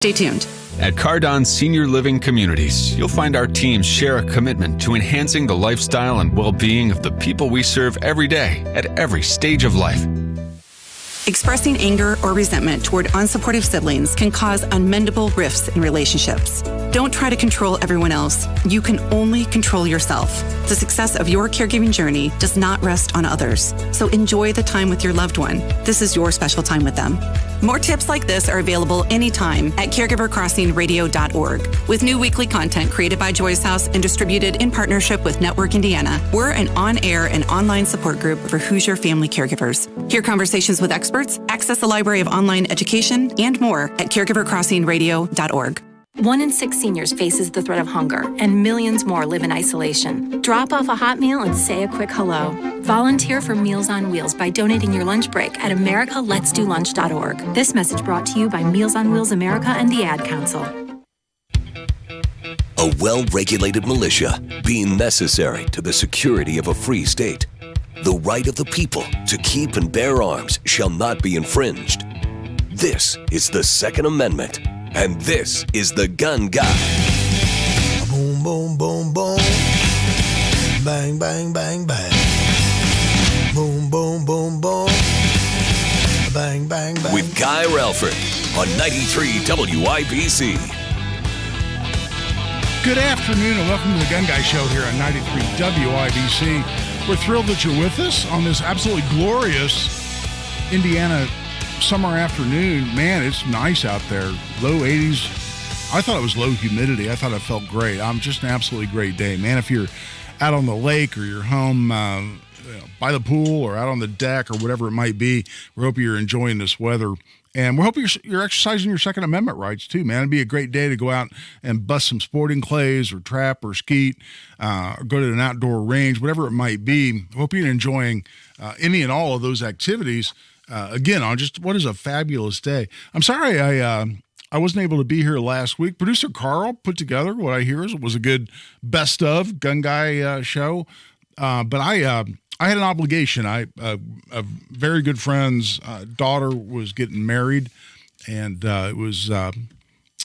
Stay tuned. At Cardon Senior Living Communities, you'll find our teams share a commitment to enhancing the lifestyle and well-being of the people we serve every day at every stage of life. Expressing anger or resentment toward unsupportive siblings can cause unmendable rifts in relationships. Don't try to control everyone else. You can only control yourself. The success of your caregiving journey does not rest on others. So enjoy the time with your loved one. This is your special time with them. More tips like this are available anytime at caregivercrossingradio.org. With new weekly content created by Joy's House and distributed in partnership with Network Indiana, we're an on-air and online support group for Hoosier family caregivers. Hear conversations with experts, access a library of online education, and more at caregivercrossingradio.org. 1 in 6 seniors faces the threat of hunger, and millions more live in isolation. Drop off a hot meal and say a quick hello. Volunteer for Meals on Wheels by donating your lunch break at americaletsdolunch.org. This message brought to you by Meals on Wheels America and the Ad Council. A well-regulated militia being necessary to the security of a free state. The right of the people to keep and bear arms shall not be infringed. This is the Second Amendment. And this is the Gun Guy. Boom, boom, boom, boom. Bang, bang, bang, bang. Boom, boom, boom, boom. Bang, bang, bang. With Guy Relford on 93 WIBC. Good afternoon and welcome to the Gun Guy Show here on 93 WIBC. We're thrilled that you're with us on this absolutely glorious Indiana summer afternoon. Man, it's nice out there. Low 80s. I thought it was low humidity. I thought it felt great. Just an absolutely great day. Man, if you're out on the lake or you're home by the pool or out on the deck or whatever it might be, we hope you're enjoying this weather. And we hope you're exercising your Second Amendment rights too, man. It'd be a great day to go out and bust some sporting clays or trap or skeet, or go to an outdoor range, whatever it might be. Hope you're enjoying any and all of those activities. Again, on just what is a fabulous day. I'm sorry I wasn't able to be here last week. Producer Carl put together what I hear was a good best of Gun Guy show, but I had an obligation. A very good friend's daughter was getting married, and it was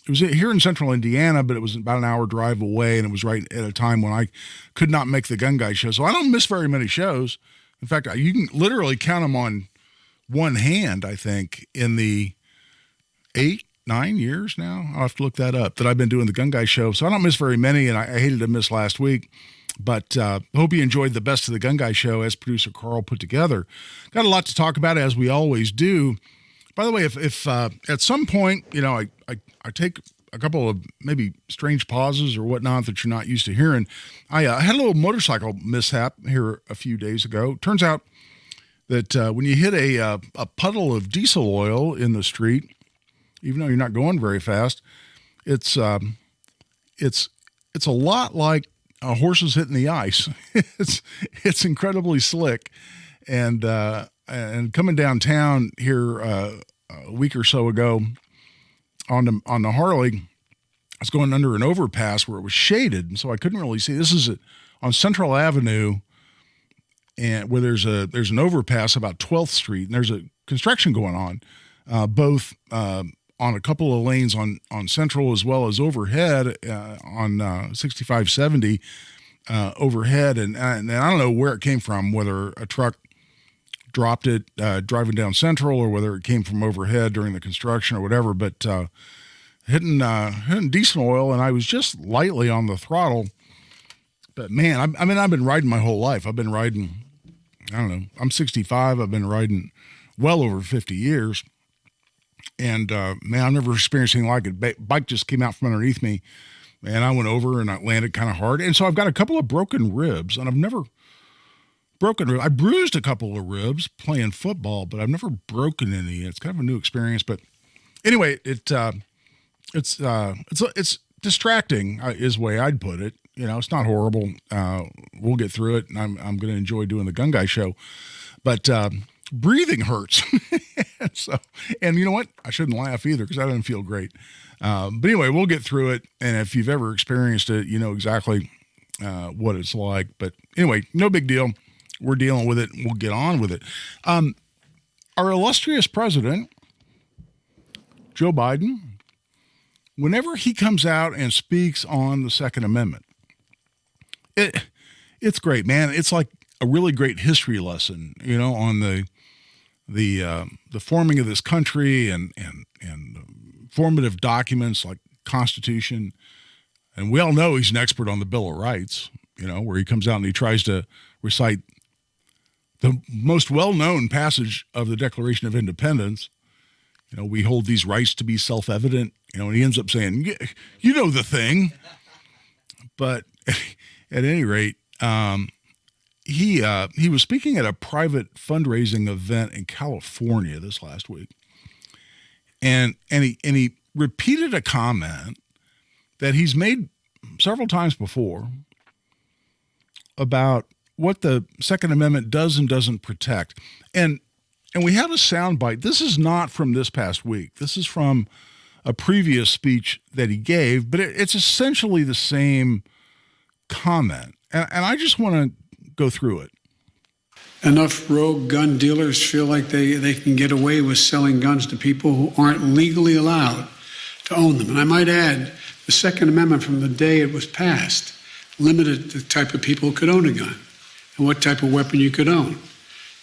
here in central Indiana, but it was about an hour drive away, and it was right at a time when I could not make the Gun Guy show. So I don't miss very many shows. In fact, you can literally count them on one hand, I think, in the 8-9 years now. I'll have to look that up, that I've been doing the Gun Guy show. So I don't miss very many, and I hated to miss last week. But hope you enjoyed the best of the Gun Guy show as producer Carl put together. Got a lot to talk about, as we always do. By the way, if at some point, I take a couple of maybe strange pauses or whatnot that you're not used to hearing. I had a little motorcycle mishap here a few days ago. Turns out that when you hit a puddle of diesel oil in the street, even though you're not going very fast, it's a lot like horses hitting the ice. it's incredibly slick, and coming downtown here a week or so ago on the Harley, I was going under an overpass where it was shaded, and so I couldn't really see. This is on Central Avenue, and where there's an overpass about 12th Street, and there's a construction going on, both on a couple of lanes on Central as well as overhead on 6570 overhead, and I don't know where it came from, whether a truck dropped it driving down Central or whether it came from overhead during the construction or whatever, but hitting diesel oil, and I was just lightly on the throttle. But man, I've been riding my whole life. I've been riding, I don't know, I'm 65. I've been riding well over 50 years. And man, I've never experienced anything like it. Bike just came out from underneath me, and I went over and I landed kind of hard. And so I've got a couple of broken ribs, and I've never broken ribs. I bruised a couple of ribs playing football, but I've never broken any. It's kind of a new experience. But anyway, it's distracting is the way I'd put it. It's not horrible. We'll get through it, and I'm going to enjoy doing the Gun Guy show. But breathing hurts. And you know what? I shouldn't laugh either because I didn't feel great. But anyway, we'll get through it. And if you've ever experienced it, you know exactly what it's like. But anyway, no big deal. We're dealing with it. And we'll get on with it. Our illustrious president, Joe Biden, whenever he comes out and speaks on the Second Amendment, it's great, man. It's like a really great history lesson, on the forming of this country and formative documents like Constitution. And we all know he's an expert on the Bill of Rights, where he comes out and he tries to recite the most well-known passage of the Declaration of Independence. We hold these rights to be self-evident, and he ends up saying, you know the thing. But at any rate, he was speaking at a private fundraising event in California this last week. And he repeated a comment that he's made several times before about what the Second Amendment does and doesn't protect. And we have a soundbite. This is not from this past week. This is from a previous speech that he gave, but it's essentially the same comment. And I just want to go through it. Enough rogue gun dealers feel like they can get away with selling guns to people who aren't legally allowed to own them. And I might add, the Second Amendment from the day it was passed limited the type of people who could own a gun and what type of weapon you could own.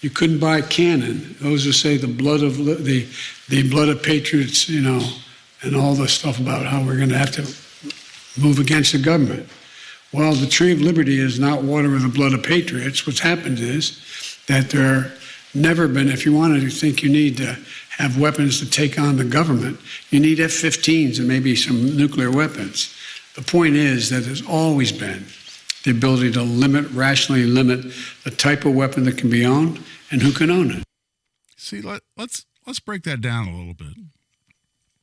You couldn't buy a cannon. Those who say the blood of patriots, and all the stuff about how we're going to have to move against the government. Well, the tree of liberty is not water with the blood of patriots. What's happened is that there never been, if you want to think you need to have weapons to take on the government, you need F-15s and maybe some nuclear weapons. The point is that there's always been the ability to rationally limit the type of weapon that can be owned and who can own it. See, let's break that down a little bit.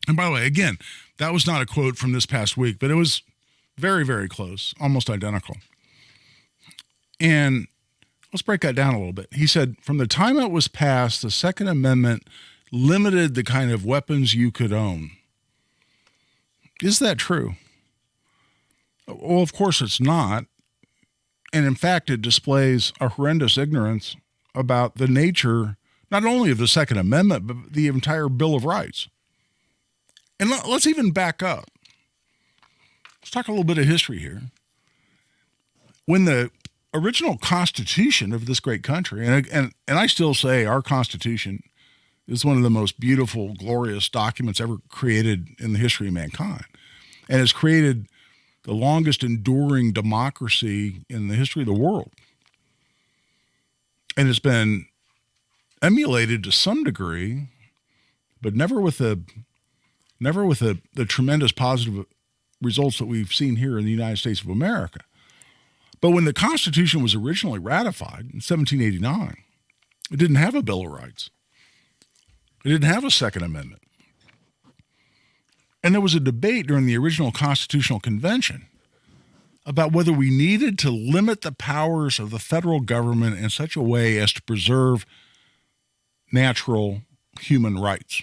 And by the way, again, that was not a quote from this past week, but it was very, very close, almost identical. And let's break that down a little bit. He said, from the time it was passed, the Second Amendment limited the kind of weapons you could own. Is that true? Well, of course it's not. And in fact, it displays a horrendous ignorance about the nature, not only of the Second Amendment, but the entire Bill of Rights. And let's even back up. Let's talk a little bit of history here. When the original Constitution of this great country, and I still say our Constitution is one of the most beautiful, glorious documents ever created in the history of mankind, and has created the longest enduring democracy in the history of the world. And it's been emulated to some degree, but never with the tremendous positive results that we've seen here in the United States of America. But when the Constitution was originally ratified in 1789, it didn't have a Bill of Rights. It didn't have a Second Amendment. And there was a debate during the original Constitutional Convention about whether we needed to limit the powers of the federal government in such a way as to preserve natural human rights.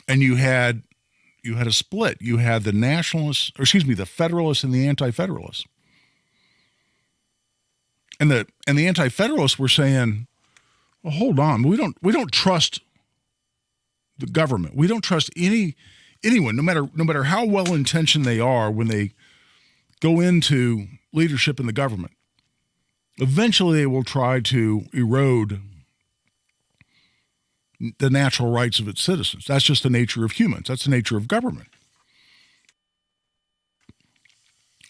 And you had a split. You had the the Federalists and the Anti-Federalists. And the Anti-Federalists were saying, well, hold on, we don't trust the government. We don't trust anyone, no matter how well intentioned they are when they go into leadership in the government. Eventually they will try to erode the natural rights of its citizens. That's just the nature of humans. That's the nature of government.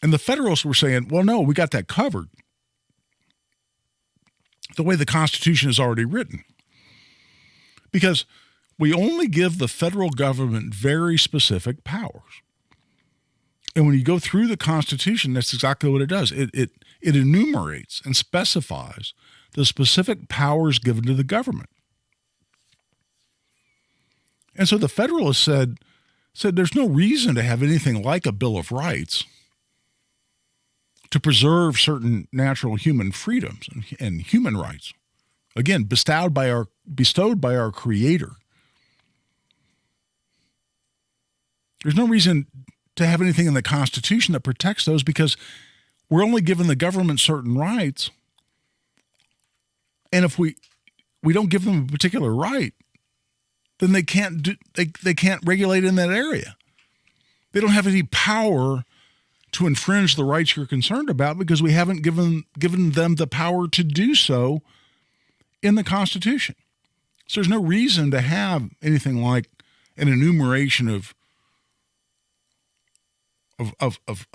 And the Federalists were saying, well, no, we got that covered the way the Constitution is already written. Because we only give the federal government very specific powers. And when you go through the Constitution, that's exactly what it does. It enumerates and specifies the specific powers given to the government. And so the Federalists said there's no reason to have anything like a Bill of Rights to preserve certain natural human freedoms and human rights. Again, bestowed by our Creator. There's no reason to have anything in the Constitution that protects those because we're only giving the government certain rights. And if we don't give them a particular right, then they can't regulate in that area. They don't have any power to infringe the rights you're concerned about because we haven't given them the power to do so in the Constitution. So there's no reason to have anything like an enumeration of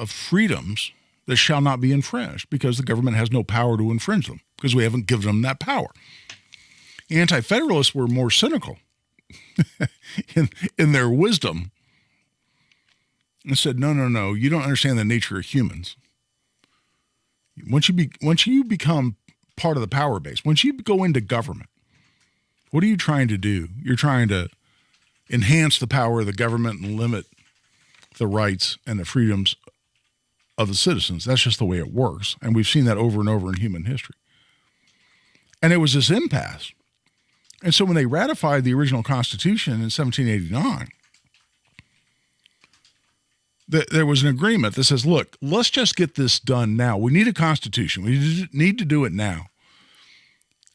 freedoms that shall not be infringed because the government has no power to infringe them because we haven't given them that power. Anti-federalists were more cynical in their wisdom and said, no, you don't understand the nature of humans. Once you become part of the power base, once you go into government, what are you trying to do? You're trying to enhance the power of the government and limit the rights and the freedoms of the citizens. That's just the way it works. And we've seen that over and over in human history. And it was this impasse. And so when they ratified the original Constitution in 1789, there was an agreement that says, look, let's just get this done now. We need a Constitution. We need to do it now.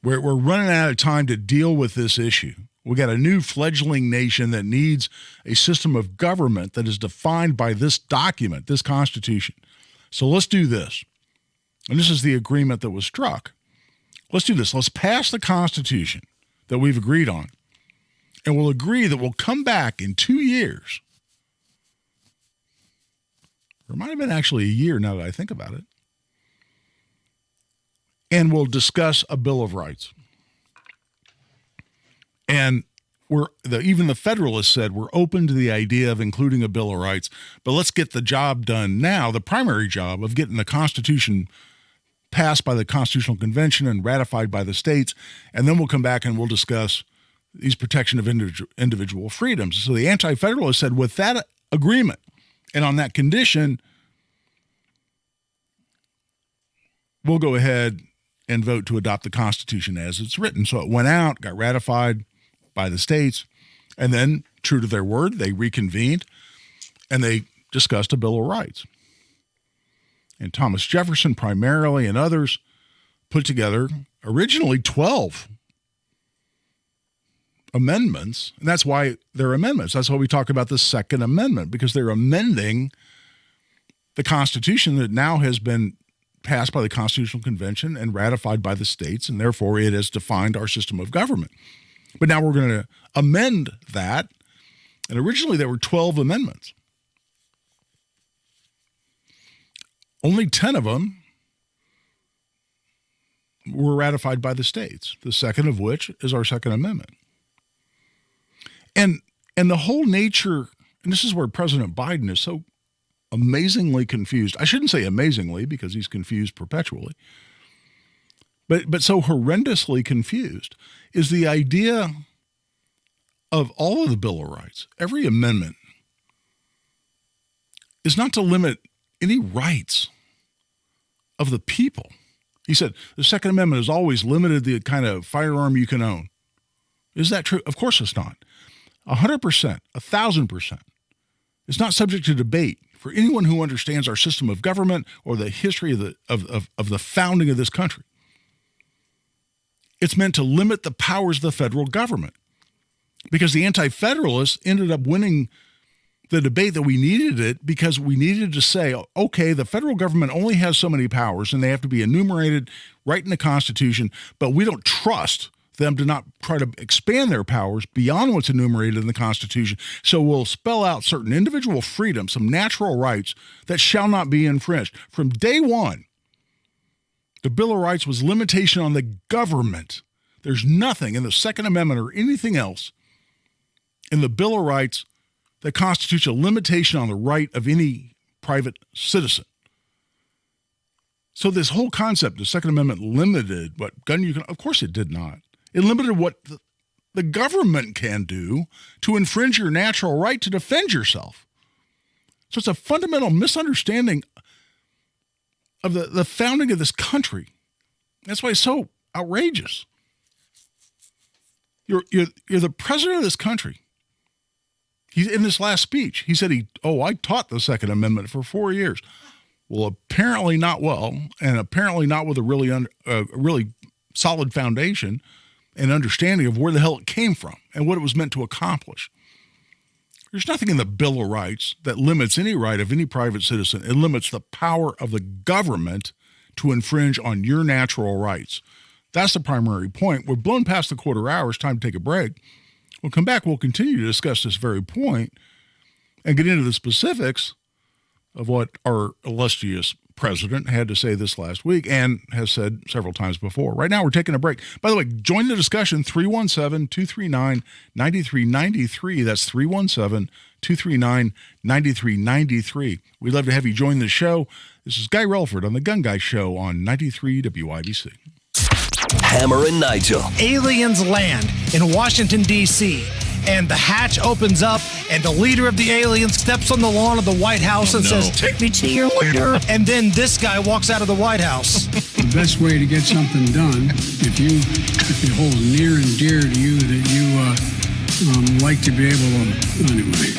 We're running out of time to deal with this issue. We got a new fledgling nation that needs a system of government that is defined by this document, this Constitution. So let's do this. And this is the agreement that was struck. Let's do this. Let's pass the Constitution that we've agreed on. And we'll agree that we'll come back in 2 years. Or it might have been actually a year now that I think about it. And we'll discuss a Bill of Rights. And even the Federalists said we're open to the idea of including a Bill of Rights, but let's get the job done now, the primary job of getting the Constitution passed by the Constitutional Convention and ratified by the states, and then we'll come back and we'll discuss these protection of individual freedoms. So the Anti-Federalists said with that agreement and on that condition, we'll go ahead and vote to adopt the Constitution as it's written. So it went out, got ratified by the states, and then, true to their word, they reconvened and they discussed a Bill of Rights. And Thomas Jefferson primarily and others put together originally 12 amendments, and that's why they're amendments. That's why we talk about the Second Amendment, because they're amending the Constitution that now has been passed by the Constitutional Convention and ratified by the states, and therefore it has defined our system of government. But now we're going to amend that, and originally there were 12 amendments. Only 10 of them were ratified by the states, the second of which is our Second Amendment. And the whole nature, and this is where President Biden is so amazingly confused. I shouldn't say amazingly because he's confused perpetually, but so horrendously confused is the idea of all of the Bill of Rights. Every amendment is not to limit any rights of the people. He said the Second Amendment has always limited the kind of firearm you can own. Is that true? Of course it's not. 100%, 1,000%. It's not subject to debate for anyone who understands our system of government or the history of the founding of this country. It's meant to limit the powers of the federal government because the Anti-Federalists ended up winning the debate that we needed it because we needed to say, okay, the federal government only has so many powers and they have to be enumerated right in the Constitution, but we don't trust them to not try to expand their powers beyond what's enumerated in the Constitution. So we'll spell out certain individual freedoms, some natural rights that shall not be infringed. From day one, the Bill of Rights was limitation on the government. There's nothing in the Second Amendment or anything else in the Bill of Rights that constitutes a limitation on the right of any private citizen. So this whole concept, the Second Amendment limited what gun you can, of course it did not. It limited what the government can do to infringe your natural right to defend yourself. So it's a fundamental misunderstanding of the founding of this country. That's why it's so outrageous. You're the president of this country. He's in this last speech. He said I taught the Second Amendment for 4 years. Well, apparently not well, and apparently not with a really solid foundation and understanding of where the hell it came from and what it was meant to accomplish. There's nothing in the Bill of Rights that limits any right of any private citizen. It limits the power of the government to infringe on your natural rights. That's the primary point. We're blown past the quarter hour. It's time to take a break. We'll come back. We'll continue to discuss this very point and get into the specifics of what our illustrious president had to say this last week and has said several times before. Right now, we're taking a break. By the way, join the discussion, 317-239-9393. That's 317-239-9393. We'd love to have you join the show. This is Guy Relford on The Gun Guy Show on 93 WIBC. Hammer and Nigel. Aliens land in Washington, D.C., and the hatch opens up, and the leader of the aliens steps on the lawn of the White House and says, "Take me to your leader." And then this guy walks out of the White House. The best way to get something done, if it holds near and dear to you that you like to be able to, anyway.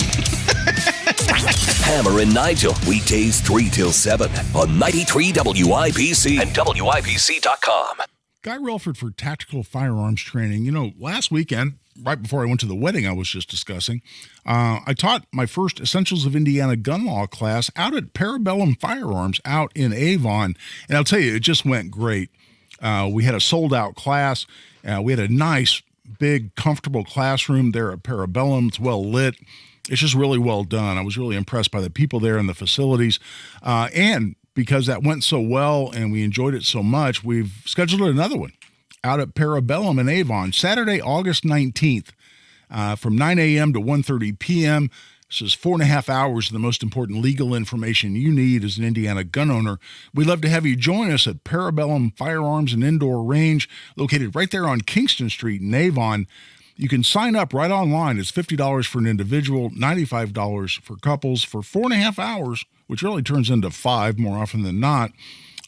Hammer and Nigel, weekdays 3 till 7 on 93 WIBC and WIBC.com. Guy Relford for Tactical Firearms Training. You know, last weekend, right before I went to the wedding I was just discussing, I taught my first Essentials of Indiana gun law class out at Parabellum Firearms out in Avon. And I'll tell you, it just went great. We had a sold-out class. We had a nice, big, comfortable classroom there at Parabellum. It's well lit. It's just really well done. I was really impressed by the people there and the facilities. And because that went so well and we enjoyed it so much, we've scheduled another one out at Parabellum in Avon, Saturday, August 19th, from 9 a.m. to 1:30 p.m. This is 4.5 hours of the most important legal information you need as an Indiana gun owner. We'd love to have you join us at Parabellum Firearms and Indoor Range, located right there on Kingston Street in Avon. You can sign up right online. It's $50 for an individual, $95 for couples for 4.5 hours, which really turns into 5 more often than not,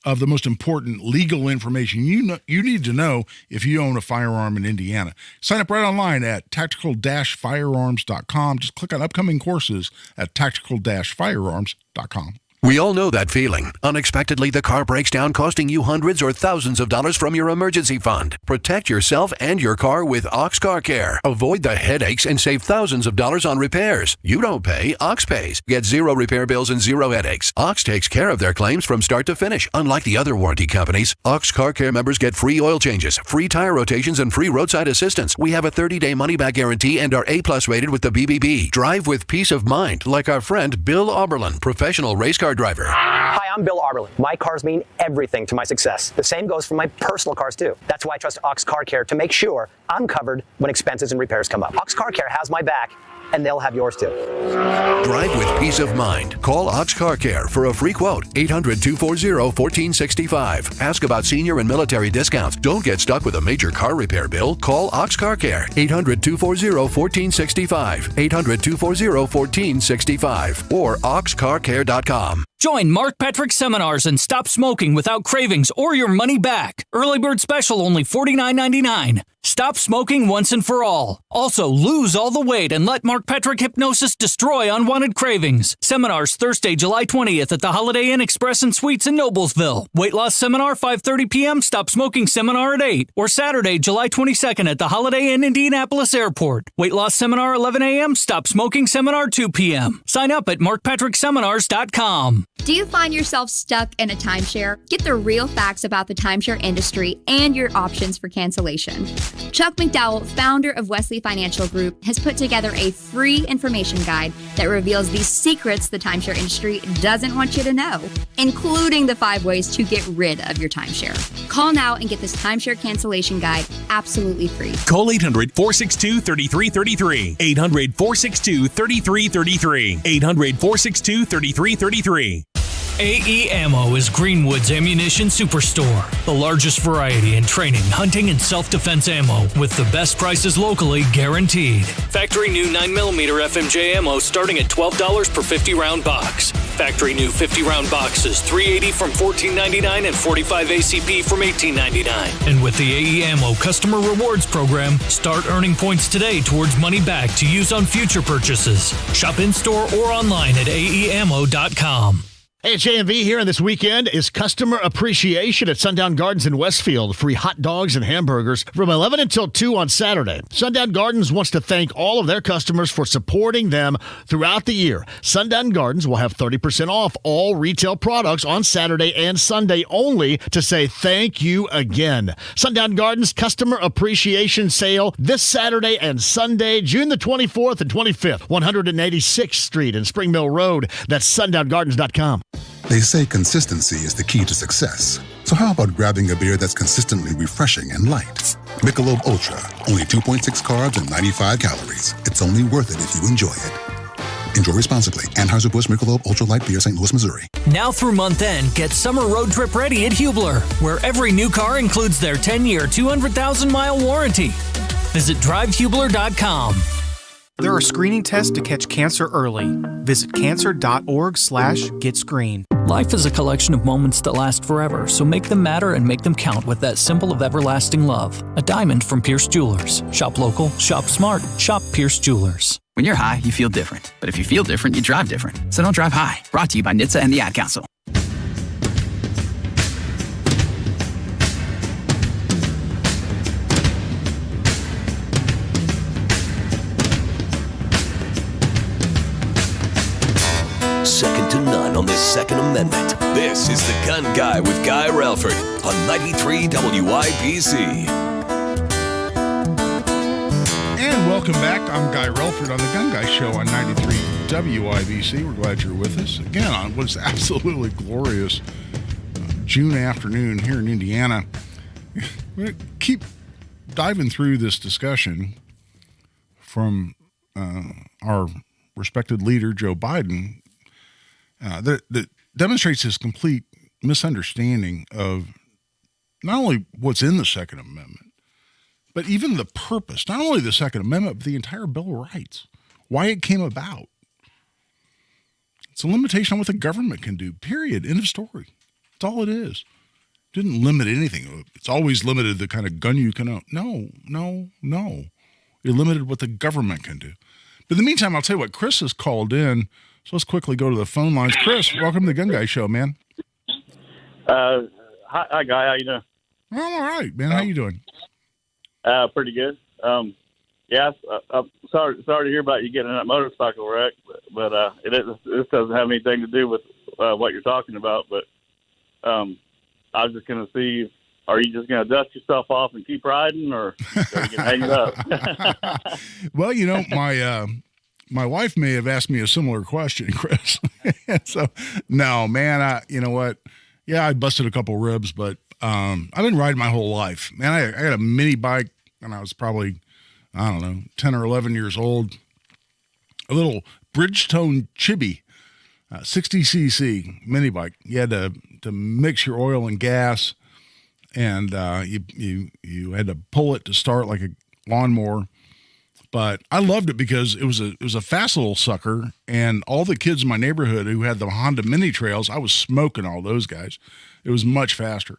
of the most important legal information you need to know if you own a firearm in Indiana. Sign up right online at tactical-firearms.com. Just click on upcoming courses at tactical-firearms.com. We all know that feeling. Unexpectedly, the car breaks down, costing you hundreds or thousands of dollars from your emergency fund. Protect yourself and your car with Ox Car Care. Avoid the headaches and save thousands of dollars on repairs. You don't pay, Ox pays. Get 0 repair bills and 0 headaches. Ox takes care of their claims from start to finish. Unlike the other warranty companies, Ox Car Care members get free oil changes, free tire rotations, and free roadside assistance. We have a 30-day money-back guarantee and are A+ rated with the BBB. Drive with peace of mind, like our friend Bill Auberlin, professional race car driver. Hi, I'm Bill Auberlin. My cars mean everything to my success. The same goes for my personal cars, too. That's why I trust Ox Car Care to make sure I'm covered when expenses and repairs come up. Ox Car Care has my back, and they'll have yours, too. Drive with peace of mind. Call Ox Car Care for a free quote. 800-240-1465. Ask about senior and military discounts. Don't get stuck with a major car repair bill. Call Ox Car Care. 800-240-1465. 800-240-1465. Or oxcarcare.com. Join Mark Petrick seminars and stop smoking without cravings or your money back. Early bird special only $49.99. Stop smoking once and for all. Also, lose all the weight and let Mark Petrick hypnosis destroy unwanted cravings. Seminars Thursday, July 20th at the Holiday Inn Express and Suites in Noblesville. Weight loss seminar 5:30 p.m. Stop smoking seminar at 8. Or Saturday, July 22nd at the Holiday Inn Indianapolis Airport. Weight loss seminar 11 a.m. Stop smoking seminar 2 p.m. Sign up at markpatrickseminars.com. Do you find yourself stuck in a timeshare? Get the real facts about the timeshare industry and your options for cancellation. Chuck McDowell, founder of Wesley Financial Group, has put together a free information guide that reveals the secrets the timeshare industry doesn't want you to know, including the 5 ways to get rid of your timeshare. Call now and get this timeshare cancellation guide absolutely free. Call 800-462-3333. 800-462-3333. 800-462-3333. AE Ammo is Greenwood's ammunition superstore. The largest variety in training, hunting, and self-defense ammo with the best prices locally guaranteed. Factory new 9mm FMJ ammo starting at $12 per 50-round box. Factory new 50-round boxes, $380 from $14.99 and $45 ACP from $18.99. And with the AE Ammo Customer Rewards Program, start earning points today towards money back to use on future purchases. Shop in-store or online at aeammo.com. Hey, it's JMV here, and this weekend is Customer Appreciation at Sundown Gardens in Westfield. Free hot dogs and hamburgers from 11 until 2 on Saturday. Sundown Gardens wants to thank all of their customers for supporting them throughout the year. Sundown Gardens will have 30% off all retail products on Saturday and Sunday only to say thank you again. Sundown Gardens Customer Appreciation Sale this Saturday and Sunday, June the 24th and 25th, 186th Street and Spring Mill Road. That's sundown.gardens.com. They say consistency is the key to success. So how about grabbing a beer that's consistently refreshing and light? Michelob Ultra, only 2.6 carbs and 95 calories. It's only worth it if you enjoy it. Enjoy responsibly. Anheuser-Busch Michelob Ultra Light Beer, St. Louis, Missouri. Now through month end, get summer road trip ready at Hubler, where every new car includes their 10-year, 200,000-mile warranty. Visit drivehubler.com. There are screening tests to catch cancer early. Visit cancer.org/getscreened. Life is a collection of moments that last forever, so make them matter and make them count with that symbol of everlasting love. A diamond from Pierce Jewelers. Shop local, shop smart, shop Pierce Jewelers. When you're high, you feel different. But if you feel different, you drive different. So don't drive high. Brought to you by NHTSA and the Ad Council. Second to none on the Second Amendment. This is The Gun Guy with Guy Relford on 93 WIBC. And welcome back. I'm Guy Relford on The Gun Guy Show on 93 WIBC. We're glad you're with us again on what's absolutely glorious June afternoon here in Indiana. We're going to keep diving through this discussion from our respected leader, Joe Biden, that demonstrates his complete misunderstanding of not only what's in the Second Amendment, but even the purpose, not only the Second Amendment, but the entire Bill of Rights, why it came about. It's a limitation on what the government can do, period. End of story. That's all it is. It didn't limit anything. It's always limited the kind of gun you can own. No. It limited what the government can do. But in the meantime, I'll tell you what, Chris has called in. So let's quickly go to the phone lines. Chris, welcome to the Gun Guy Show, man. Hi, Guy. How you doing? I'm all right, man. How you doing? Pretty good. I'm sorry to hear about you getting in that motorcycle wreck, but this doesn't have anything to do with what you're talking about. But I was just going to see, are you just going to dust yourself off and keep riding, or are you going to hang it up? Well, my wife may have asked me a similar question, Chris. So, no, man, you know what? Yeah, I busted a couple ribs, but I've been riding my whole life. Man, I had a mini bike when I was probably, 10 or 11 years old. A little Bridgestone Chibi, 60cc mini bike. You had to mix your oil and gas, and you had to pull it to start like a lawnmower. But I loved it because it was a fast little sucker, and all the kids in my neighborhood who had the Honda Mini Trails, I was smoking all those guys. It was much faster.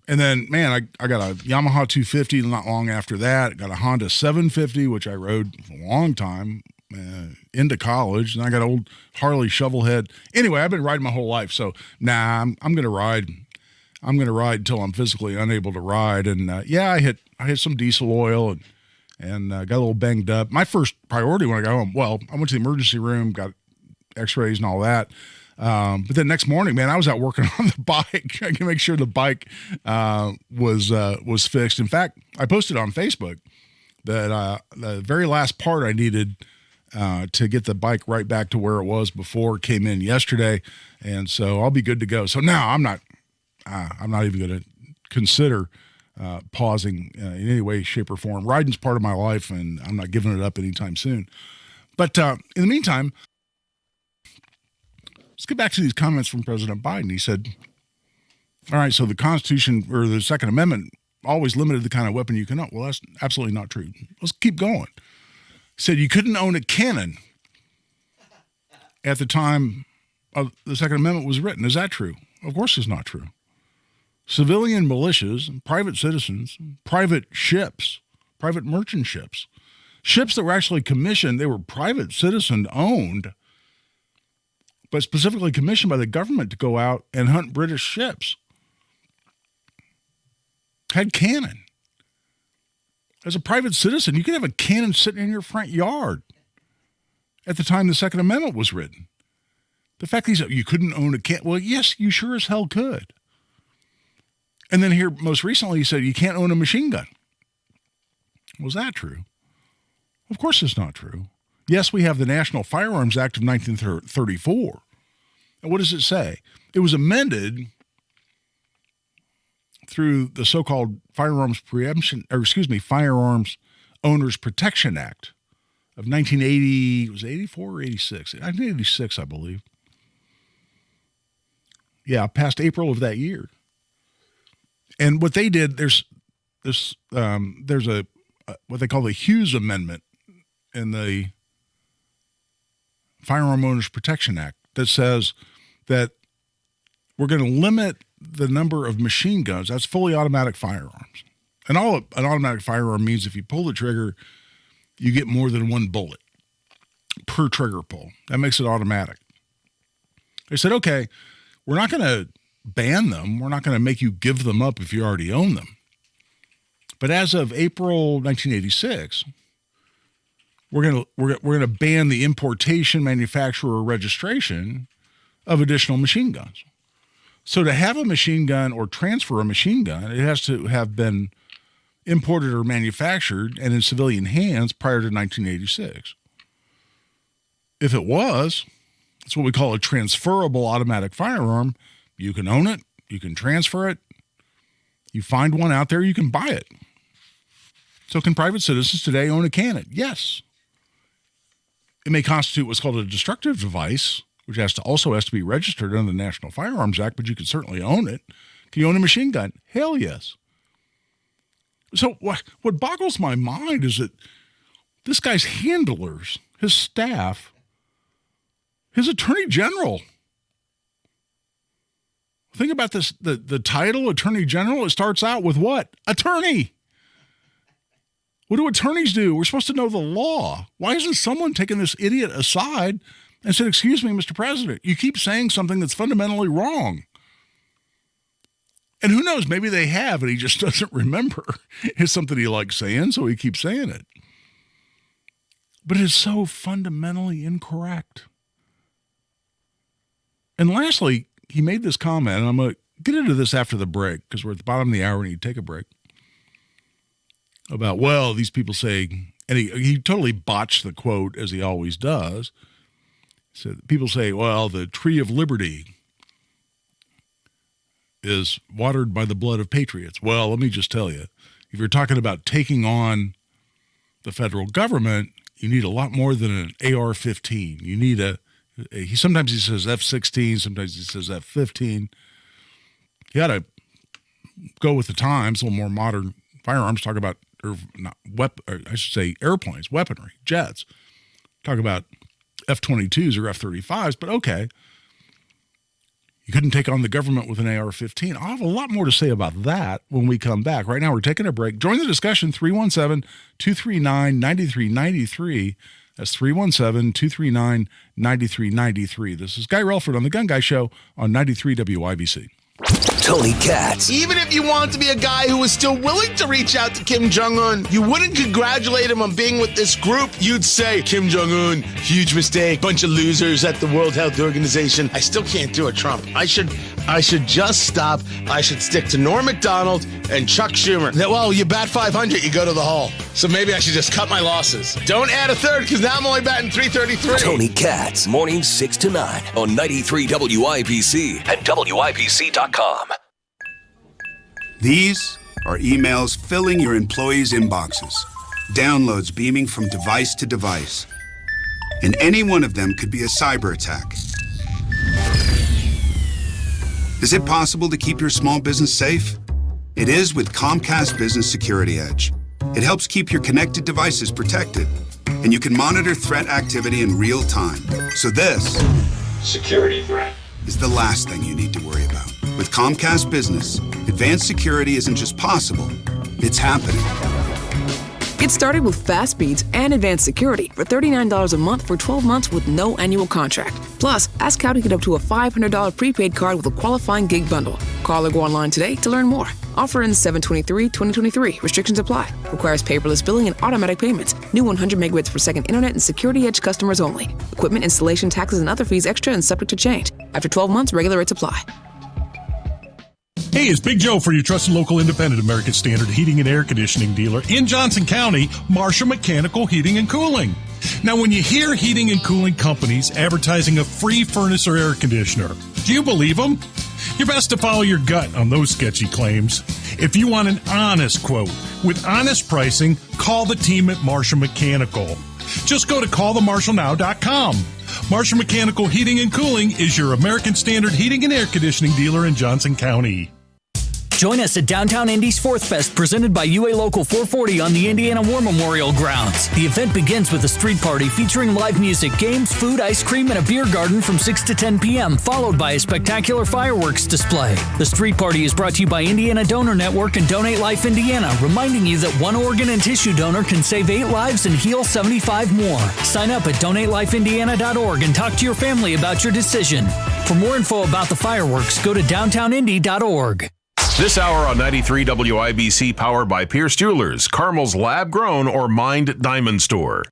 And then, man, I got a Yamaha 250 not long after that. Got a Honda 750, which I rode for a long time into college. And I got an old Harley Shovelhead. Anyway, I've been riding my whole life. So, I'm going to ride. I'm going to ride until I'm physically unable to ride. And, I hit some diesel oil and got a little banged up. My first priority when I got home, I went to the emergency room, got x-rays and all that. But then next morning, man, I was out working on the bike, trying to make sure the bike was fixed. In fact, I posted on Facebook that the very last part I needed to get the bike right back to where it was before came in yesterday. And so I'll be good to go. So now I'm not even going to consider pausing in any way, shape, or form. Riding's part of my life, and I'm not giving it up anytime soon. But in the meantime, let's get back to these comments from President Biden. He said, all right, so the Constitution or the Second Amendment always limited the kind of weapon you can own. Well, that's absolutely not true. Let's keep going. He said you couldn't own a cannon at the time of the Second Amendment was written. Is that true? Of course it's not true. Civilian militias, private citizens, private ships, private merchant ships that were actually commissioned, they were private citizen owned, but specifically commissioned by the government to go out and hunt British ships. Had cannon. As a private citizen, you could have a cannon sitting in your front yard at the time the Second Amendment was written. The fact that you couldn't own a cannon, well, yes, you sure as hell could. And then here, most recently, he said you can't own a machine gun. Was that true? Of course it's not true. Yes, we have the National Firearms Act of 1934. And what does it say? It was amended through the so-called Firearms Owners Protection Act of 1980, was it 84 or 86? 1986, I believe. Yeah, past April of that year. And what they did, there's a what they call the Hughes Amendment in the Firearm Owners Protection Act that says that we're going to limit the number of machine guns. That's fully automatic firearms. And all an automatic firearm means if you pull the trigger, you get more than one bullet per trigger pull. That makes it automatic. They said, okay, we're not going to ban them. We're not going to make you give them up if you already own them. But as of April 1986, we're going to ban the importation, manufacture, or registration of additional machine guns. So to have a machine gun or transfer a machine gun, it has to have been imported or manufactured and in civilian hands prior to 1986. If it was, it's what we call a transferable automatic firearm. You can own it, you can transfer it. You find one out there, you can buy it. So can private citizens today own a cannon? Yes. It may constitute what's called a destructive device, which also has to be registered under the National Firearms Act, but you can certainly own it. Can you own a machine gun? Hell yes. So what boggles my mind is that this guy's handlers, his staff, his attorney general. Think about this, the title, attorney general, it starts out with what? Attorney. What do attorneys do? We're supposed to know the law. Why isn't someone taking this idiot aside and said, excuse me, Mr. President, you keep saying something that's fundamentally wrong. And who knows, maybe they have, and he just doesn't remember. It's something he likes saying, so he keeps saying it. But it's so fundamentally incorrect. And lastly, he made this comment, and I'm going to get into this after the break, because we're at the bottom of the hour and you take a break, about, well, these people say, and he totally botched the quote, as he always does. So people say, well, the tree of liberty is watered by the blood of patriots. Well, let me just tell you, if you're talking about taking on the federal government, you need a lot more than an AR-15. You need sometimes he says F-16, sometimes he says F-15. You got to go with the times, a little more modern firearms, talk about, airplanes, weaponry, jets. Talk about F-22s or F-35s, but okay. You couldn't take on the government with an AR-15. I'll have a lot more to say about that when we come back. Right now, we're taking a break. Join the discussion, 317-239-9393. That's 317-239-9393. This is Guy Relford on The Gun Guy Show on 93 WIBC. Tony Katz. Even if you wanted to be a guy who was still willing to reach out to Kim Jong-un, you wouldn't congratulate him on being with this group. You'd say, Kim Jong-un, huge mistake, bunch of losers at the World Health Organization. I still can't do a Trump. I should just stop. I should stick to Norm Macdonald and Chuck Schumer. Well, you bat 500, you go to the hall. So maybe I should just cut my losses. Don't add a third, because now I'm only batting 333. Tony Katz, mornings 6 to 9 on 93 WIBC and WIBC.com. These are emails filling your employees' inboxes, downloads beaming from device to device, and any one of them could be a cyber attack. Is it possible to keep your small business safe? It is with Comcast Business Security Edge. It helps keep your connected devices protected, and you can monitor threat activity in real time. So this security threat is the last thing you need to worry about. With Comcast Business, advanced security isn't just possible, it's happening. Get started with fast speeds and advanced security for $39 a month for 12 months with no annual contract. Plus, ask how to get up to a $500 prepaid card with a qualifying gig bundle. Call or go online today to learn more. Offer ends 7/23/2023. Restrictions apply. Requires paperless billing and automatic payments. New 100 megabits per second internet and Security Edge customers only. Equipment, installation, taxes, and other fees extra and subject to change. After 12 months, regular rates apply. Hey, it's Big Joe for your trusted local independent American Standard heating and air conditioning dealer in Johnson County, Marshall Mechanical Heating and Cooling. Now, when you hear heating and cooling companies advertising a free furnace or air conditioner, do you believe them? You're best to follow your gut on those sketchy claims. If you want an honest quote with honest pricing, call the team at Marshall Mechanical. Just go to callthemarshallnow.com. Marshall Mechanical Heating and Cooling is your American Standard heating and air conditioning dealer in Johnson County. Join us at Downtown Indy's Fourth Fest, presented by UA Local 440 on the Indiana War Memorial Grounds. The event begins with a street party featuring live music, games, food, ice cream, and a beer garden from 6 to 10 p.m., followed by a spectacular fireworks display. The street party is brought to you by Indiana Donor Network and Donate Life Indiana, reminding you that one organ and tissue donor can save 8 lives and heal 75 more. Sign up at donatelifeindiana.org and talk to your family about your decision. For more info about the fireworks, go to downtownindy.org. This hour on 93 WIBC, powered by Pierce Jewelers, Carmel's lab-grown or mined diamond store.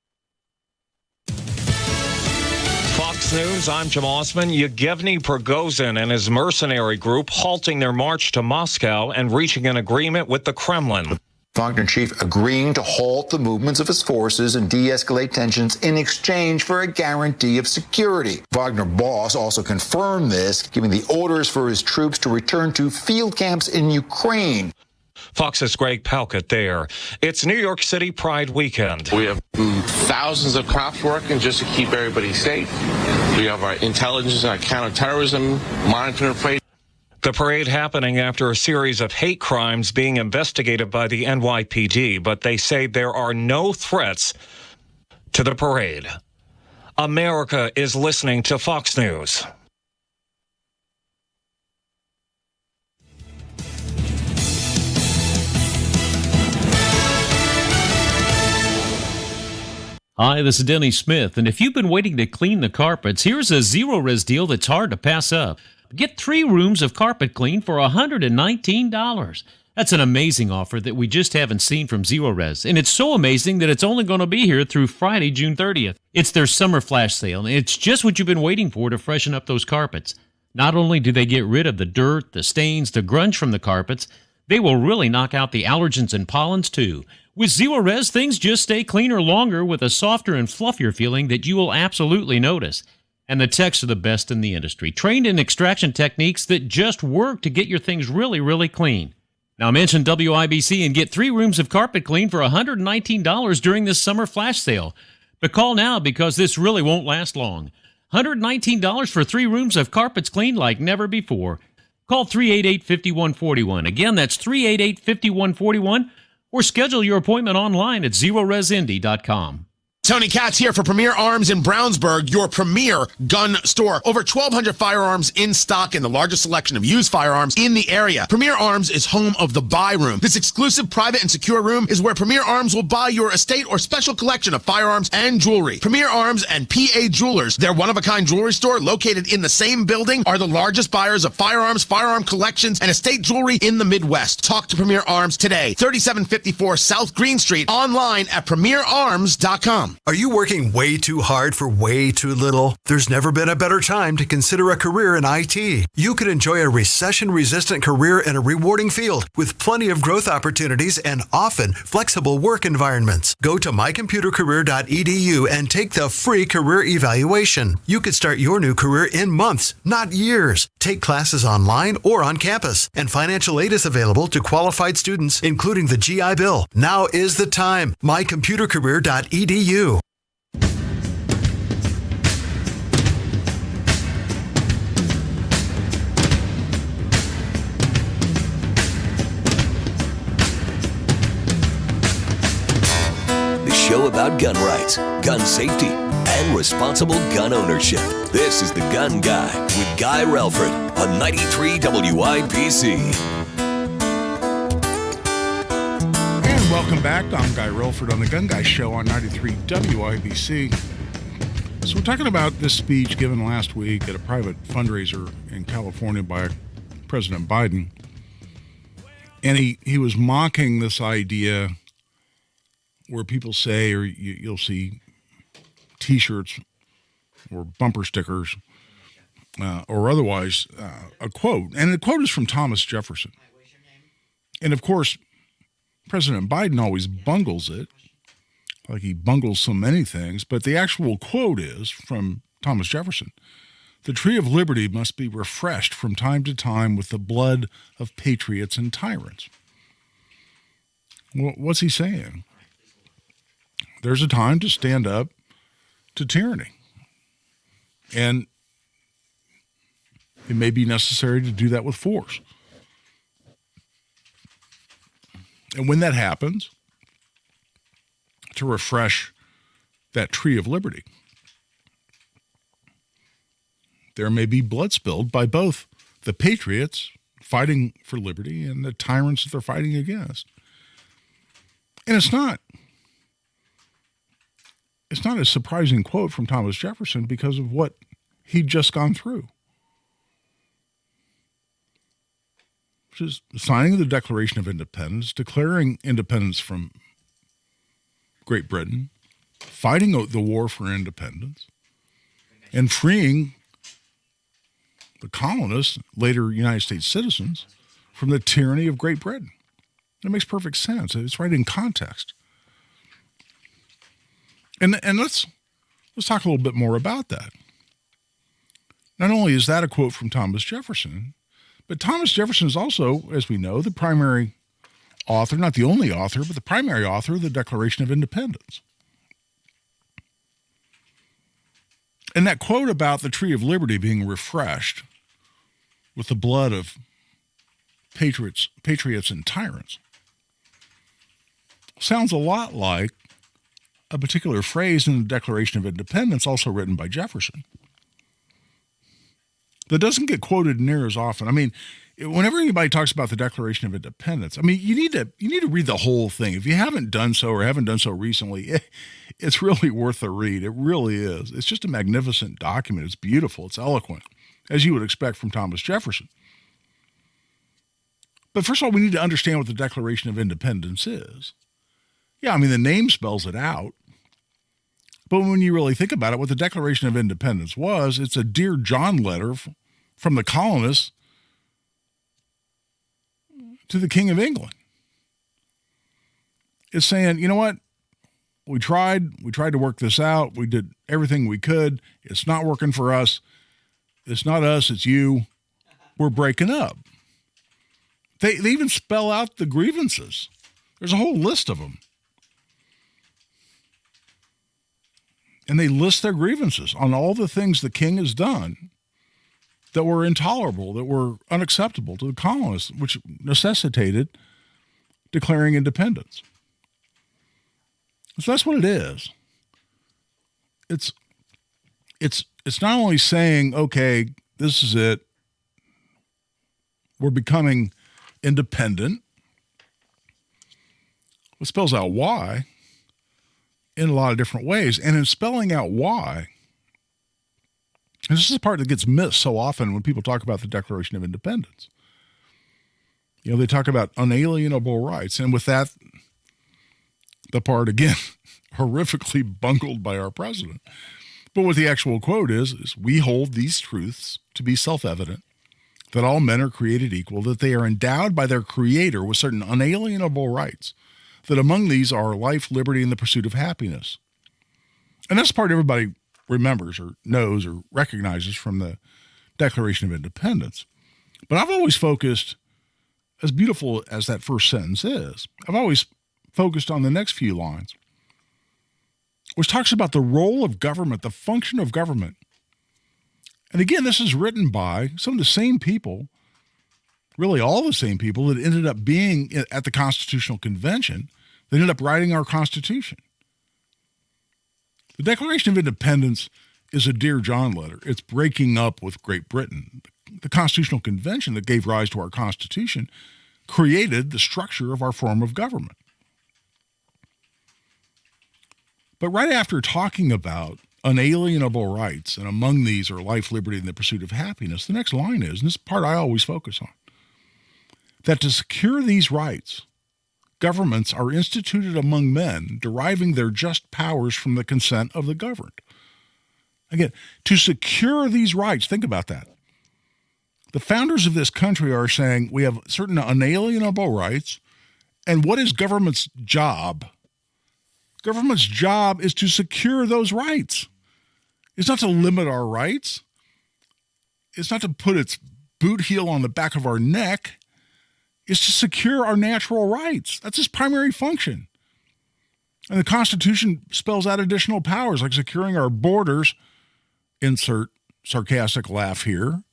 Fox News, I'm Jim Osman. Yevgeny Prigozhin and his mercenary group halting their march to Moscow and reaching an agreement with the Kremlin. Wagner chief agreeing to halt the movements of his forces and de-escalate tensions in exchange for a guarantee of security. Wagner boss also confirmed this, giving the orders for his troops to return to field camps in Ukraine. Fox's Greg Palkett there. It's New York City Pride weekend. We have thousands of cops working just to keep everybody safe. We have our intelligence and our counterterrorism monitoring trade. The parade happening after a series of hate crimes being investigated by the NYPD, but they say there are no threats to the parade. America is listening to Fox News. Hi, this is Denny Smith, and if you've been waiting to clean the carpets, here's a zero-res deal that's hard to pass up. Get 3 rooms of carpet clean for $119. That's an amazing offer that we just haven't seen from Zero Res, and it's so amazing that it's only going to be here through Friday, June 30th. It's their summer flash sale, and it's just what you've been waiting for to freshen up those carpets. Not only do they get rid of the dirt, the stains, the grunge from the carpets, they will really knock out the allergens and pollens too. With Zero Res, things just stay cleaner longer with a softer and fluffier feeling that you will absolutely notice. And the techs are the best in the industry, trained in extraction techniques that just work to get your things really, really clean. Now mention WIBC and get 3 rooms of carpet clean for $119 during this summer flash sale. But call now because this really won't last long. $119 for 3 rooms of carpets cleaned like never before. Call 388-5141. Again, that's 388-5141, or schedule your appointment online at zeroresindy.com. Tony Katz here for Premier Arms in Brownsburg, your premier gun store. Over 1,200 firearms in stock and the largest selection of used firearms in the area. Premier Arms is home of the Buy Room. This exclusive, private, and secure room is where Premier Arms will buy your estate or special collection of firearms and jewelry. Premier Arms and PA Jewelers, their one-of-a-kind jewelry store located in the same building, are the largest buyers of firearms, firearm collections, and estate jewelry in the Midwest. Talk to Premier Arms today. 3754 South Green Street. Online at premierarms.com. Are you working way too hard for way too little? There's never been a better time to consider a career in IT. You could enjoy a recession-resistant career in a rewarding field with plenty of growth opportunities and often flexible work environments. Go to mycomputercareer.edu and take the free career evaluation. You could start your new career in months, not years. Take classes online or on campus, and financial aid is available to qualified students, including the GI Bill. Now is the time. mycomputercareer.edu. Show about gun rights, gun safety, and responsible gun ownership. This is The Gun Guy with Guy Relford on 93 WIBC. Welcome back. I'm Guy Relford on the Gun Guy Show on 93 WIBC. So we're talking about this speech given last week at a private fundraiser in California by President Biden. And he was mocking this idea where people say, or you'll see T-shirts or bumper stickers or otherwise, a quote. And the quote is from Thomas Jefferson. And, of course, President Biden always bungles it, like he bungles so many things. But the actual quote is from Thomas Jefferson. The tree of liberty must be refreshed from time to time with the blood of patriots and tyrants. Well, what's he saying? There's a time to stand up to tyranny. And it may be necessary to do that with force. And when that happens, to refresh that tree of liberty, there may be blood spilled by both the patriots fighting for liberty and the tyrants that they're fighting against. And it's not a surprising quote from Thomas Jefferson because of what he'd just gone through. Which is signing the Declaration of Independence, declaring independence from Great Britain, fighting the war for independence, and freeing the colonists, later United States citizens, from the tyranny of Great Britain. It makes perfect sense. It's right in context. And let's talk a little bit more about that. Not only is that a quote from Thomas Jefferson, but Thomas Jefferson is also, as we know, the primary author, not the only author, but the primary author of the Declaration of Independence. And that quote about the tree of liberty being refreshed with the blood of patriots and tyrants sounds a lot like a particular phrase in the Declaration of Independence, also written by Jefferson, that doesn't get quoted near as often. I mean, whenever anybody talks about the Declaration of Independence, I mean, you need to read the whole thing. If you haven't done so or haven't done so recently, it's really worth a read. It really is. It's just a magnificent document. It's beautiful. It's eloquent, as you would expect from Thomas Jefferson. But first of all, we need to understand what the Declaration of Independence is. Yeah, I mean, the name spells it out. But when you really think about it, what the Declaration of Independence was, it's a Dear John letter from the colonists to the King of England. It's saying, you know what? We tried to work this out. We did everything we could. It's not working for us. It's not us, it's you. We're breaking up. They even spell out the grievances. There's a whole list of them. And they list their grievances on all the things the king has done that were intolerable, that were unacceptable to the colonists, which necessitated declaring independence. So that's what it is. It's not only saying, okay, this is it, we're becoming independent. It spells out why in a lot of different ways. And in spelling out why, and this is the part that gets missed so often when people talk about the Declaration of Independence. You know, they talk about unalienable rights. And with that, the part, again, horrifically bungled by our president. But what the actual quote is we hold these truths to be self-evident, that all men are created equal, that they are endowed by their Creator with certain unalienable rights, that among these are life, liberty, and the pursuit of happiness. And that's the part everybody remembers or knows or recognizes from the Declaration of Independence. But I've always focused, as beautiful as that first sentence is, I've always focused on the next few lines, which talks about the role of government, the function of government. And again, this is written by some of the same people, really all the same people that ended up being at the Constitutional Convention. They ended up writing our Constitution. The Declaration of Independence is a Dear John letter. It's breaking up with Great Britain. The Constitutional Convention that gave rise to our Constitution created the structure of our form of government. But right after talking about unalienable rights, and among these are life, liberty, and the pursuit of happiness, the next line is, and this part I always focus on, that to secure these rights, governments are instituted among men, deriving their just powers from the consent of the governed. Again, to secure these rights, think about that. The founders of this country are saying we have certain unalienable rights, and what is government's job? Government's job is to secure those rights. It's not to limit our rights. It's not to put its boot heel on the back of our neck. It's to secure our natural rights. That's its primary function. And the Constitution spells out additional powers like securing our borders, insert sarcastic laugh here,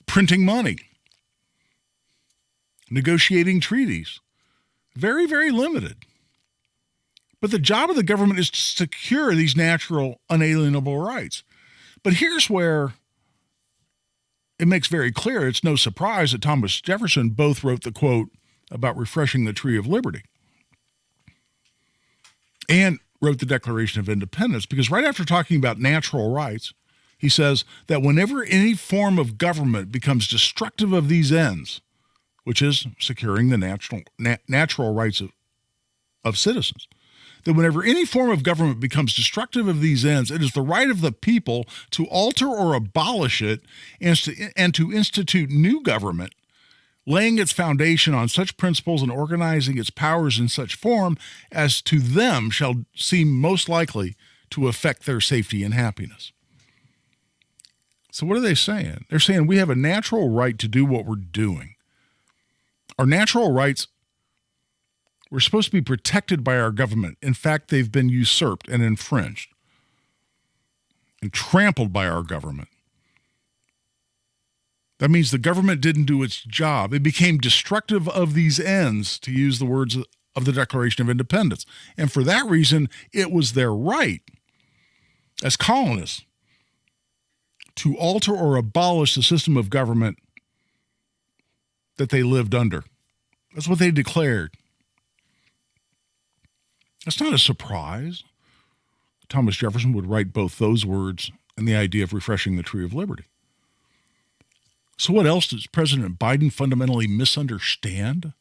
printing money, negotiating treaties. Very, very limited. But the job of the government is to secure these natural, unalienable rights. But here's where it makes very clear, it's no surprise that Thomas Jefferson both wrote the quote about refreshing the tree of liberty and wrote the Declaration of Independence, because right after talking about natural rights, he says that whenever any form of government becomes destructive of these ends, which is securing the natural rights of citizens, that whenever any form of government becomes destructive of these ends, it is the right of the people to alter or abolish it and to institute new government, laying its foundation on such principles and organizing its powers in such form as to them shall seem most likely to affect their safety and happiness. So what are they saying? They're saying we have a natural right to do what we're doing. Our natural rights were supposed to be protected by our government. In fact, they've been usurped and infringed and trampled by our government. That means the government didn't do its job. It became destructive of these ends, to use the words of the Declaration of Independence. And for that reason, it was their right as colonists to alter or abolish the system of government that they lived under. That's what they declared. That's not a surprise. Thomas Jefferson would write both those words and the idea of refreshing the tree of liberty. So what else does President Biden fundamentally misunderstand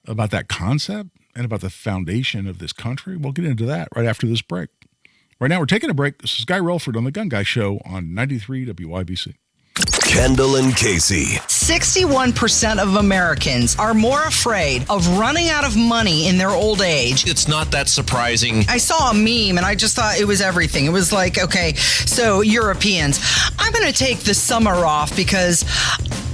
about that concept and about the foundation of this country? We'll get into that right after this break. Right now, we're taking a break. This is Guy Relford on The Gun Guy Show on 93 WIBC. Kendall and Casey. 61% of Americans are more afraid of running out of money in their old age. It's not that surprising. I saw a meme and I just thought it was everything. It was like, okay, so Europeans, I'm going to take the summer off because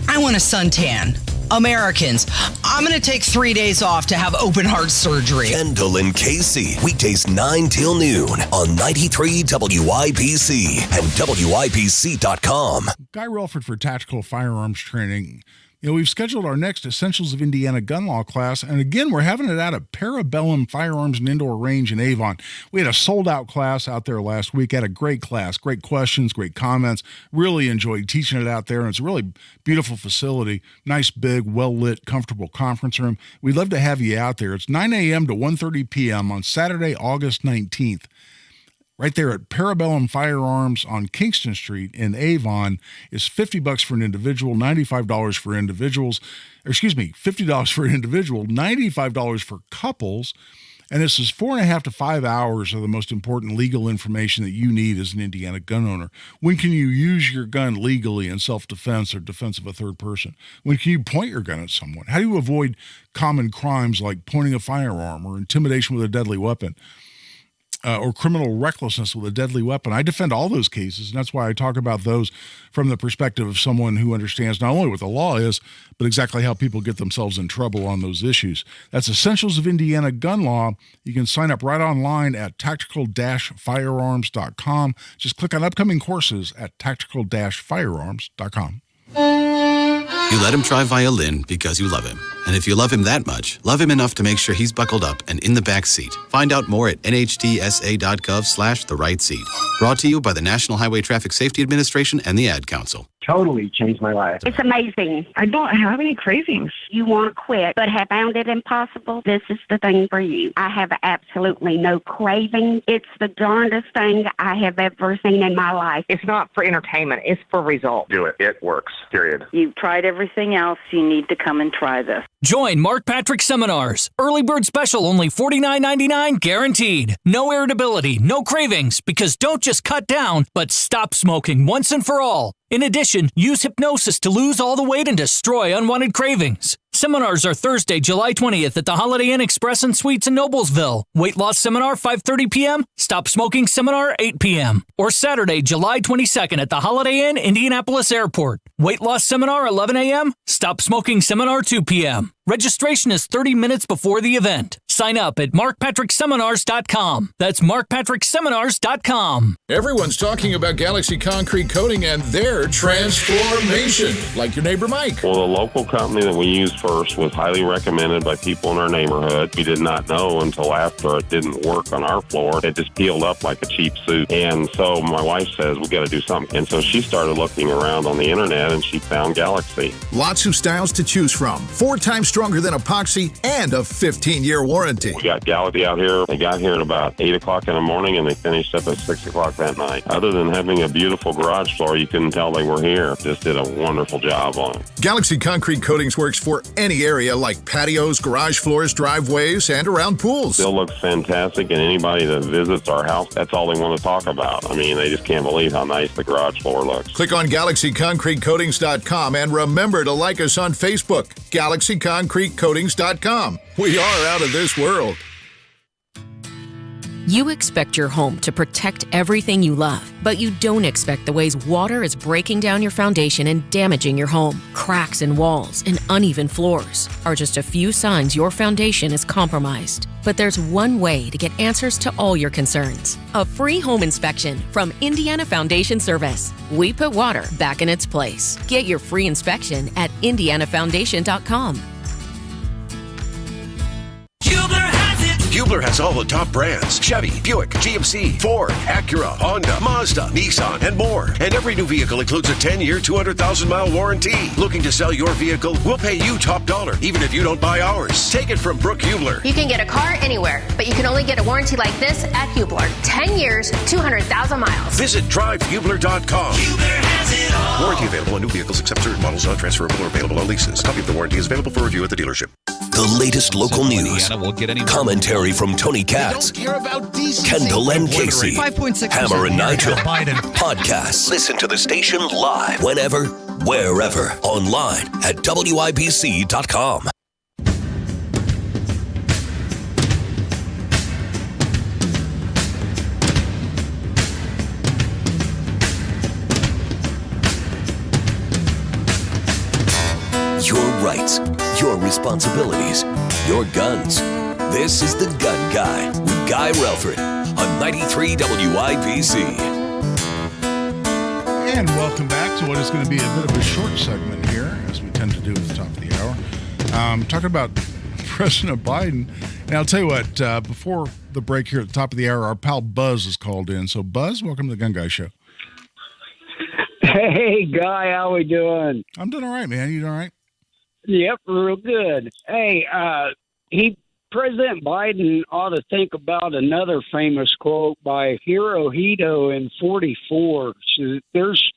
I want a suntan. Americans, I'm going to take 3 days off to have open heart surgery. Kendall and Casey, weekdays 9 till noon on 93 WIBC and WIBC.com. Guy Relford for Tactical Firearms Training. You know, we've scheduled our next Essentials of Indiana gun law class, and again, we're having it out at Parabellum Firearms and Indoor Range in Avon. We had a sold-out class out there last week. Had a great class, great questions, great comments. Really enjoyed teaching it out there, and it's a really beautiful facility. Nice, big, well-lit, comfortable conference room. We'd love to have you out there. It's 9 a.m. to 1:30 p.m. on Saturday, August 19th. Right there at Parabellum Firearms on Kingston Street in Avon is $50 for an individual, $95 for individuals. $50 for an individual, $95 for couples. And this is 4.5 to 5 hours of the most important legal information that you need as an Indiana gun owner. When can you use your gun legally in self-defense or defense of a third person? When can you point your gun at someone? How do you avoid common crimes like pointing a firearm or intimidation with a deadly weapon? Or criminal recklessness with a deadly weapon. I defend all those cases, and that's why I talk about those from the perspective of someone who understands not only what the law is, but exactly how people get themselves in trouble on those issues. That's Essentials of Indiana Gun Law. You can sign up right online at tactical-firearms.com. Just click on upcoming courses at tactical-firearms.com. You let him try violin because you love him. And if you love him that much, love him enough to make sure he's buckled up and in the back seat. Find out more at nhtsa.gov/the right seat. Brought to you by the National Highway Traffic Safety Administration and the Ad Council. totally changed my life. It's amazing. I don't have any cravings. You want to quit, but have found it impossible? This is the thing for you. I have absolutely no craving. It's the darndest thing I have ever seen in my life. It's not for entertainment. It's for results. Do it. It works. Period. You've tried everything else. You need to come and try this. Join Mark Patrick Seminars. Early bird special only $49.99 guaranteed. No irritability, no cravings, because don't just cut down, but stop smoking once and for all. In addition, use hypnosis to lose all the weight and destroy unwanted cravings. Seminars are Thursday, July 20th at the Holiday Inn Express and Suites in Noblesville. Weight loss seminar 5:30 p.m. Stop smoking seminar 8 p.m. Or Saturday, July 22nd at the Holiday Inn Indianapolis Airport. Weight loss seminar 11 a.m. Stop smoking seminar 2 p.m. Registration is 30 minutes before the event. Sign up at markpatrickseminars.com. That's markpatrickseminars.com. Everyone's talking about Galaxy Concrete Coating and their transformation, like your neighbor Mike. Well, the local company that we used first was highly recommended by people in our neighborhood. We did not know until after it didn't work on our floor. It just peeled up like a cheap suit. And so my wife says, we got to do something. And so she started looking around on the internet and she found Galaxy. Lots of styles to choose from. 4 times stronger than epoxy and a 15-year warranty. We got Galaxy out here. They got here at about 8 o'clock in the morning and they finished up at 6 o'clock that night. Other than having a beautiful garage floor, you couldn't tell they were here. Just did a wonderful job on it. Galaxy Concrete Coatings works for any area like patios, garage floors, driveways, and around pools. Still looks fantastic, and anybody that visits our house, that's all they want to talk about. I mean, they just can't believe how nice the garage floor looks. Click on GalaxyConcreteCoatings.com and remember to like us on Facebook, GalaxyConcreteCoatings.com. We are out of this world. You expect your home to protect everything you love, but you don't expect the ways water is breaking down your foundation and damaging your home. Cracks in walls and uneven floors are just a few signs your foundation is compromised. But there's one way to get answers to all your concerns. A free home inspection from Indiana Foundation Service. We put water back in its place. Get your free inspection at indianafoundation.com. Hubler has all the top brands: Chevy, Buick, GMC, Ford, Acura, Honda, Mazda, Nissan, and more. And every new vehicle includes a 10-year, 200,000-mile warranty. Looking to sell your vehicle? We'll pay you top dollar, even if you don't buy ours. Take it from Brooke Hubler. You can get a car anywhere, but you can only get a warranty like this at Hubler. 10 years, 200,000 miles. Visit drivehubler.com. Hubler has it all. Warranty available on new vehicles except certain models, not transferable or available on leases. Copy of the warranty is available for review at the dealership. The latest local news, commentary from Tony Katz, Kendall and Casey, 5.6%. Hammer and Nigel, podcasts. Listen to the station live, whenever, wherever, online at WIBC.com. Your rights, your responsibilities, your guns. This is The Gun Guy with Guy Relford on 93 WIBC. And welcome back to what is going to be a bit of a short segment here, as we tend to do at the top of the hour. Talking about President Biden. And I'll tell you what, before the break here at the top of the hour, our pal Buzz is called in. So, Buzz, welcome to The Gun Guy Show. Hey, Guy, how we doing? I'm doing all right, man. You doing all right? Yep, real good. Hey, President Biden ought to think about another famous quote by Hirohito in 44. So there's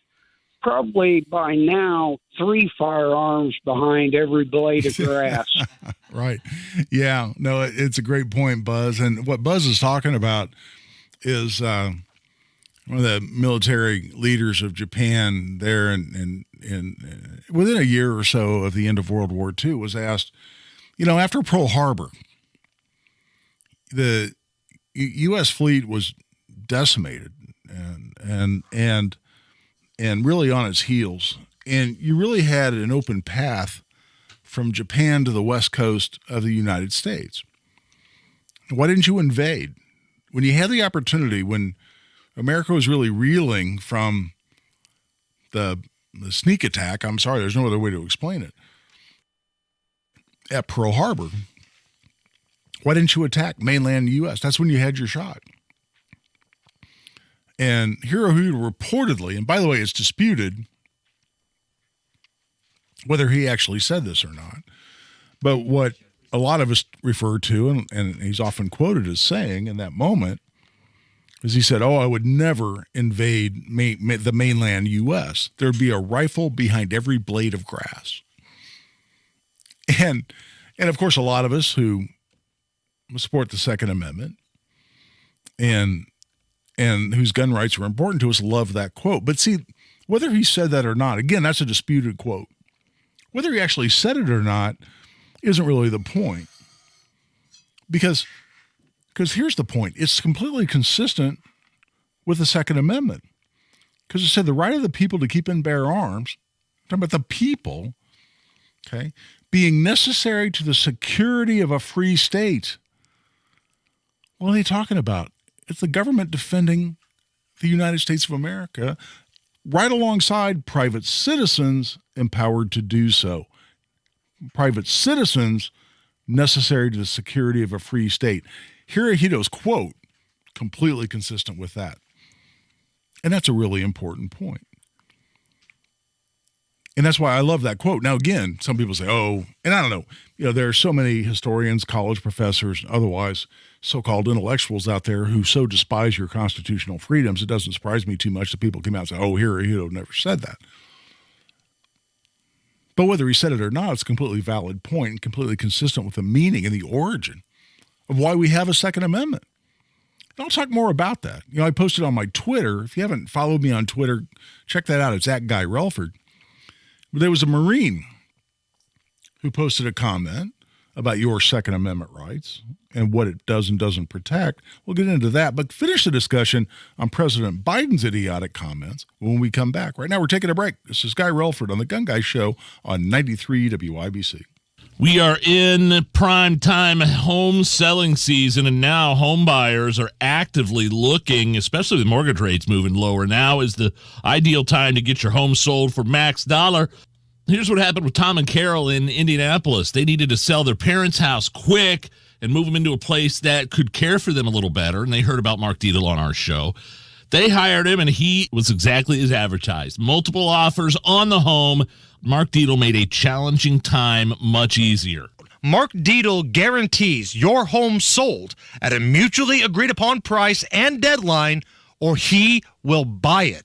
probably by now 3 firearms behind every blade of grass. Right. Yeah. No, it's a great point, Buzz. And what Buzz is talking about is one of the military leaders of Japan there and within a year or so of the end of World War II was asked, after Pearl Harbor, the U.S. fleet was decimated and really on its heels. And you really had an open path from Japan to the west coast of the United States. Why didn't you invade? When you had the opportunity, when America was really reeling from the sneak attack, I'm sorry, there's no other way to explain it, at Pearl Harbor, why didn't you attack mainland U.S.? That's when you had your shot. And Hirohito reportedly, and by the way, it's disputed, whether he actually said this or not. But what a lot of us refer to, and he's often quoted as saying in that moment, is he said, I would never invade the mainland U.S. There'd be a rifle behind every blade of grass. And of course, a lot of us who support the Second Amendment and whose gun rights are important to us love that quote. But see, whether he said that or not, again, that's a disputed quote. Whether he actually said it or not isn't really the point. Because here's the point. It's completely consistent with the Second Amendment. Because it said the right of the people to keep and bear arms, I'm talking about the people, okay, being necessary to the security of a free state. What are they talking about? It's the government defending the United States of America right alongside private citizens empowered to do so. Private citizens necessary to the security of a free state. Hirohito's quote, completely consistent with that. And that's a really important point. And that's why I love that quote. Now, again, some people say, and I don't know, there are so many historians, college professors, otherwise so-called intellectuals out there who so despise your constitutional freedoms, it doesn't surprise me too much that people come out and say, Hirohito never said that. But whether he said it or not, it's a completely valid point and completely consistent with the meaning and the origin of why we have a Second Amendment. And I'll talk more about that. I posted on my Twitter. If you haven't followed me on Twitter, check that out. It's @GuyRelford. There was a Marine who posted a comment about your Second Amendment rights and what it does and doesn't protect. We'll get into that, but finish the discussion on President Biden's idiotic comments when we come back. Right now, we're taking a break. This is Guy Relford on The Gun Guy Show on 93 WIBC. We are in prime time home selling season, and now home buyers are actively looking, especially with mortgage rates moving lower. Now is the ideal time to get your home sold for max dollar. Here's what happened with Tom and Carol in Indianapolis. They needed to sell their parents' house quick and move them into a place that could care for them a little better, and they heard about Mark Dietel on our show. They hired him, and he was exactly as advertised. Multiple offers on the home. Mark Dietel made a challenging time much easier. Mark Dietel guarantees your home sold at a mutually agreed upon price and deadline, or he will buy it.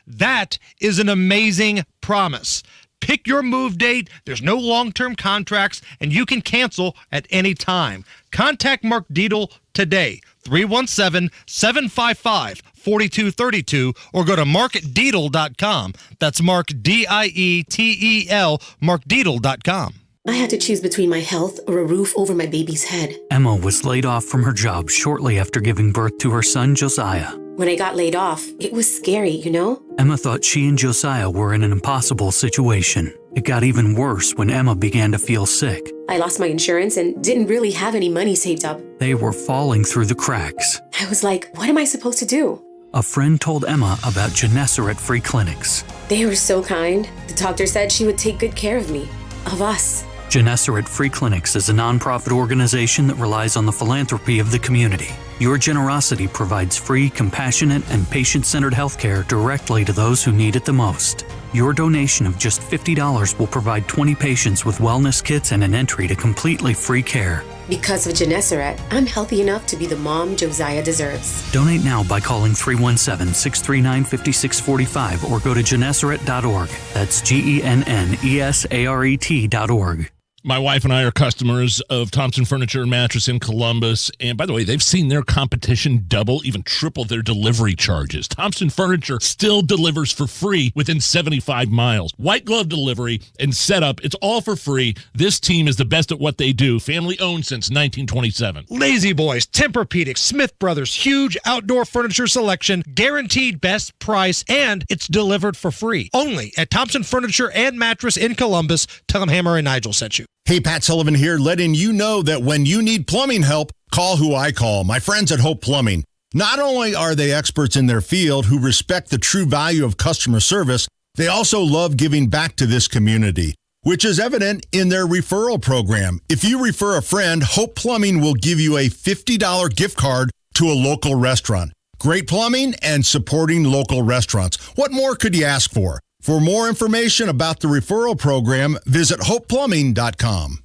That is an amazing promise. Pick your move date. There's no long-term contracts, and you can cancel at any time. Contact Mark Dietel today, 317-755-4232, or go to markdietel.com. That's Mark, D-I-E-T-E-L, markdietel.com. I had to choose between my health or a roof over my baby's head. Emma was laid off from her job shortly after giving birth to her son, Josiah. When I got laid off, it was scary, you know? Emma thought she and Josiah were in an impossible situation. It got even worse when Emma began to feel sick. I lost my insurance and didn't really have any money saved up. They were falling through the cracks. I was like, what am I supposed to do? A friend told Emma about Gennesaret Free Clinics. They were so kind. The doctor said she would take good care of me, of us. Gennesaret Free Clinics is a nonprofit organization that relies on the philanthropy of the community. Your generosity provides free, compassionate, and patient-centered healthcare directly to those who need it the most. Your donation of just $50 will provide 20 patients with wellness kits and an entry to completely free care. Because of Gennesaret, I'm healthy enough to be the mom Josiah deserves. Donate now by calling 317-639-5645 or go to gennesaret.org. That's GENNESARET.org. My wife and I are customers of Thompson Furniture and Mattress in Columbus. And by the way, they've seen their competition double, even triple their delivery charges. Thompson Furniture still delivers for free within 75 miles. White glove delivery and setup, it's all for free. This team is the best at what they do. Family owned since 1927. Lazy Boys, Tempur-Pedic, Smith Brothers, huge outdoor furniture selection, guaranteed best price, and it's delivered for free. Only at Thompson Furniture and Mattress in Columbus. Tell them Hammer and Nigel sent you. Hey, Pat Sullivan here, letting you know that when you need plumbing help, call who I call, my friends at Hope Plumbing. Not only are they experts in their field who respect the true value of customer service, they also love giving back to this community, which is evident in their referral program. If you refer a friend, Hope Plumbing will give you a $50 gift card to a local restaurant. Great plumbing and supporting local restaurants. What more could you ask for? For more information about the referral program, visit hopeplumbing.com.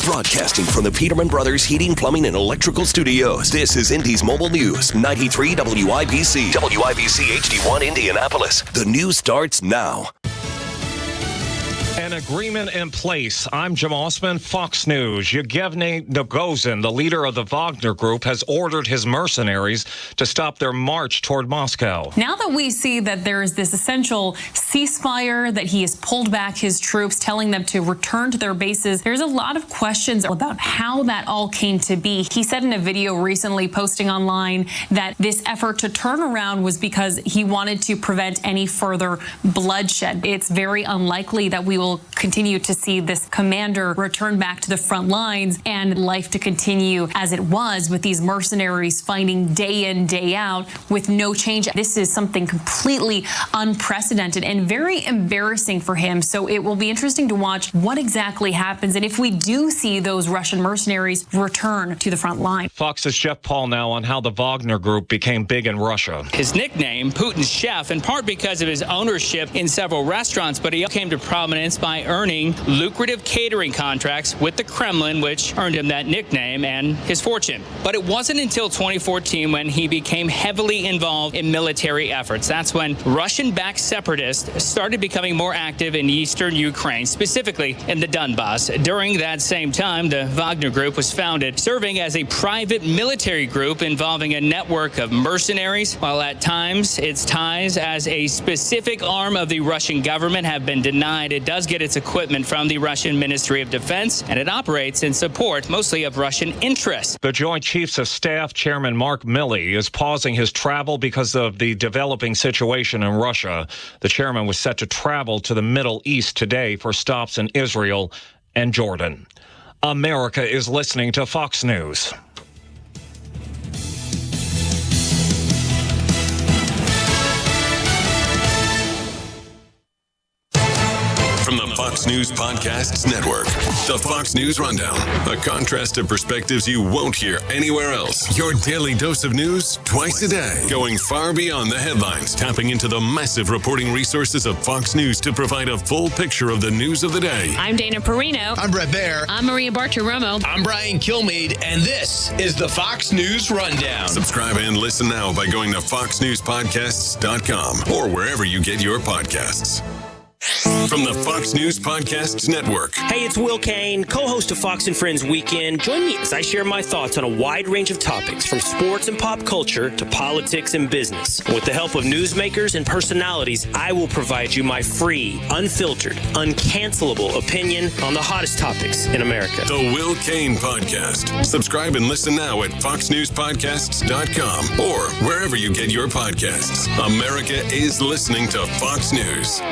Broadcasting from the Peterman Brothers Heating, Plumbing, and Electrical Studios, this is Indy's Mobile News, 93 WIBC. WIBC HD1 Indianapolis. The news starts now. An agreement in place. I'm Jim Osman, Fox News. Yevgeny Nagozin, the leader of the Wagner Group, has ordered his mercenaries to stop their march toward Moscow. Now that we see that there is this essential ceasefire, that he has pulled back his troops, telling them to return to their bases, there's a lot of questions about how that all came to be. He said in a video recently posting online that this effort to turn around was because he wanted to prevent any further bloodshed. It's very unlikely that we will continue to see this commander return back to the front lines and life to continue as it was, with these mercenaries fighting day in, day out with no change. This is something completely unprecedented and very embarrassing for him. So it will be interesting to watch what exactly happens and if we do see those Russian mercenaries return to the front line. Fox's Jeff Paul now on how the Wagner Group became big in Russia. His nickname, Putin's Chef, in part because of his ownership in several restaurants, but he came to prominence by earning lucrative catering contracts with the Kremlin, which earned him that nickname and his fortune. But it wasn't until 2014 when he became heavily involved in military efforts. That's when Russian-backed separatists started becoming more active in eastern Ukraine, specifically in the Donbass. During that same time, the Wagner Group was founded, serving as a private military group involving a network of mercenaries, while at times its ties as a specific arm of the Russian government have been denied. It does get its equipment from the Russian Ministry of Defense, and it operates in support mostly of Russian interests. The Joint Chiefs of Staff Chairman Mark Milley is pausing his travel because of the developing situation in Russia. The chairman was set to travel to the Middle East today for stops in Israel and Jordan. America is listening to Fox News. From the Fox News Podcasts Network, the Fox News Rundown, a contrast of perspectives you won't hear anywhere else. Your daily dose of news twice a day, going far beyond the headlines, tapping into the massive reporting resources of Fox News to provide a full picture of the news of the day. I'm Dana Perino. I'm Brett Baer. I'm Maria Bartiromo. I'm Brian Kilmeade, and this is the Fox News Rundown. Subscribe and listen now by going to foxnewspodcasts.com or wherever you get your podcasts. From the Fox News Podcasts Network. Hey, it's Will Kane, co-host of Fox and Friends Weekend. Join me as I share my thoughts on a wide range of topics, from sports and pop culture to politics and business. With the help of newsmakers and personalities, I will provide you my free, unfiltered, uncancelable opinion on the hottest topics in America. The Will Kane Podcast. Subscribe and listen now at foxnewspodcasts.com or wherever you get your podcasts. America is listening to Fox News.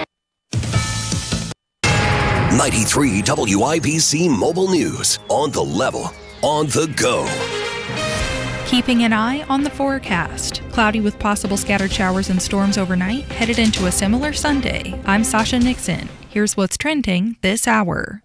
93 WIBC Mobile News. On the level, on the go. Keeping an eye on the forecast. Cloudy with possible scattered showers and storms overnight, headed into a similar Sunday. I'm Sasha Nixon. Here's what's trending this hour.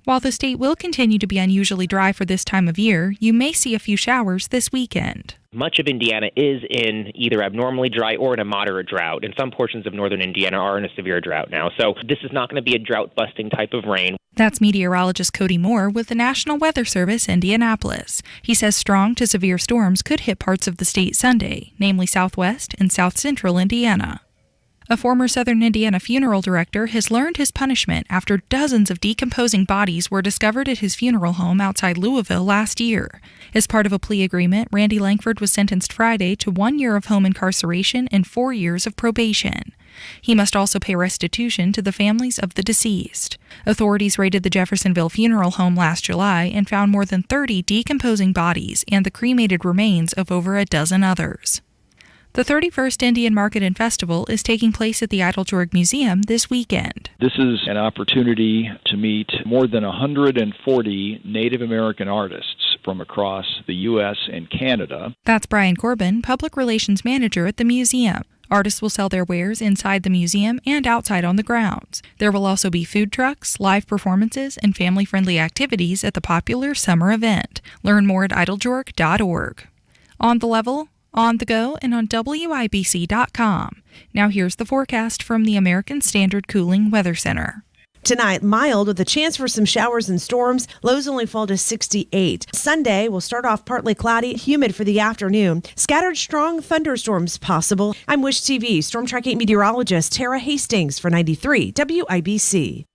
While the state will continue to be unusually dry for this time of year, you may see a few showers this weekend. Much of Indiana is in either abnormally dry or in a moderate drought, and some portions of northern Indiana are in a severe drought now. So this is not going to be a drought-busting type of rain. That's meteorologist Cody Moore with the National Weather Service, Indianapolis. He says strong to severe storms could hit parts of the state Sunday, namely southwest and south-central Indiana. A former Southern Indiana funeral director has learned his punishment after dozens of decomposing bodies were discovered at his funeral home outside Louisville last year. As part of a plea agreement, Randy Langford was sentenced Friday to 1 year of home incarceration and 4 years of probation. He must also pay restitution to the families of the deceased. Authorities raided the Jeffersonville funeral home last July and found more than 30 decomposing bodies and the cremated remains of over a dozen others. The 31st Indian Market and Festival is taking place at the Eiteljorg Museum this weekend. This is an opportunity to meet more than 140 Native American artists from across the U.S. and Canada. That's Brian Corbin, Public Relations Manager at the museum. Artists will sell their wares inside the museum and outside on the grounds. There will also be food trucks, live performances, and family-friendly activities at the popular summer event. Learn more at eiteljorg.org. On the level, on the go, and on WIBC.com. Now here's the forecast from the American Standard Cooling Weather Center. Tonight, mild with a chance for some showers and storms. Lows only fall to 68. Sunday will start off partly cloudy, humid for the afternoon. Scattered strong thunderstorms possible. I'm Wish TV Storm Track 8 meteorologist Tara Hastings for 93 WIBC.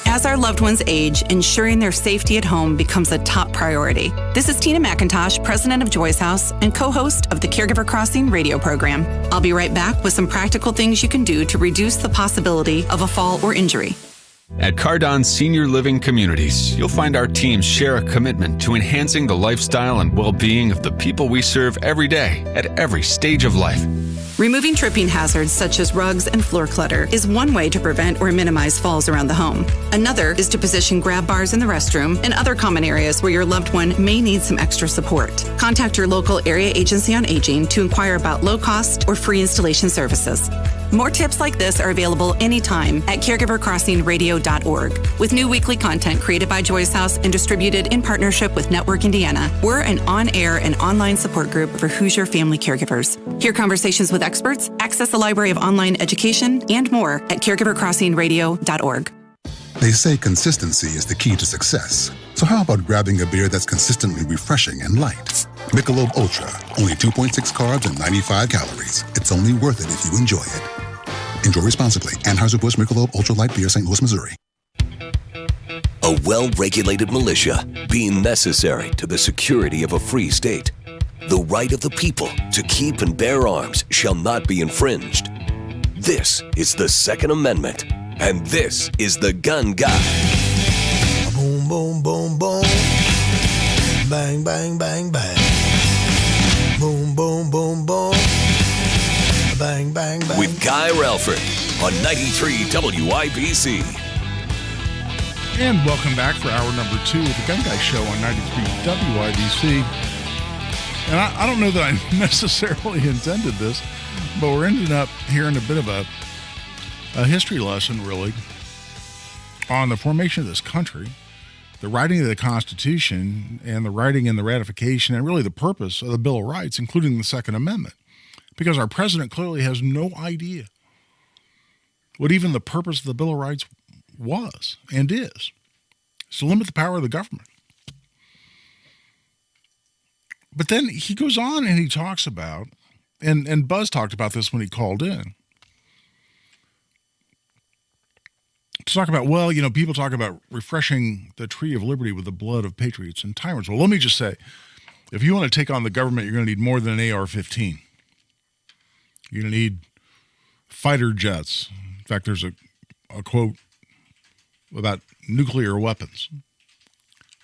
As our loved ones age, ensuring their safety at home becomes a top priority. This is Tina McIntosh, president of Joy's House and co-host of the Caregiver Crossing radio program. I'll be right back with some practical things you can do to reduce the possibility of a fall or injury. At Cardon Senior Living Communities, you'll find our teams share a commitment to enhancing the lifestyle and well-being of the people we serve every day at every stage of life. Removing tripping hazards such as rugs and floor clutter is one way to prevent or minimize falls around the home. Another is to position grab bars in the restroom and other common areas where your loved one may need some extra support. Contact your local area agency on aging to inquire about low-cost or free installation services. More tips like this are available anytime at caregivercrossingradio.org. With new weekly content created by Joy's House and distributed in partnership with Network Indiana, we're an on-air and online support group for Hoosier family caregivers. Hear conversations with experts, access a library of online education, and more at caregivercrossingradio.org. They say consistency is the key to success. So how about grabbing a beer that's consistently refreshing and light? Michelob Ultra, only 2.6 carbs and 95 calories. It's only worth it if you enjoy it. Enjoy responsibly. Anheuser-Busch Michelob Ultra Light Beer, St. Louis, Missouri. A well-regulated militia being necessary to the security of a free state. The right of the people to keep and bear arms shall not be infringed. This is the Second Amendment, and this is the Gun Guy. Boom, boom, boom, boom. Bang, bang, bang, bang. Boom, boom, boom, boom. Bang, bang, bang. With Guy Relford on 93 WIBC. And welcome back for hour number 2 of the Gun Guy Show on 93 WIBC. And I don't know that I necessarily intended this, but we're ending up hearing a bit of a history lesson, really, on the formation of this country, the writing of the Constitution, and the writing and the ratification, and really the purpose of the Bill of Rights, including the Second Amendment. Because our president clearly has no idea what even the purpose of the Bill of Rights was and is. It's to limit the power of the government. But then he goes on and he talks about, and Buzz talked about this when he called in, to talk about, well, people talk about refreshing the tree of liberty with the blood of patriots and tyrants. Well, let me just say, if you want to take on the government, you're going to need more than an AR-15. You're going to need fighter jets. In fact, there's a quote about nuclear weapons.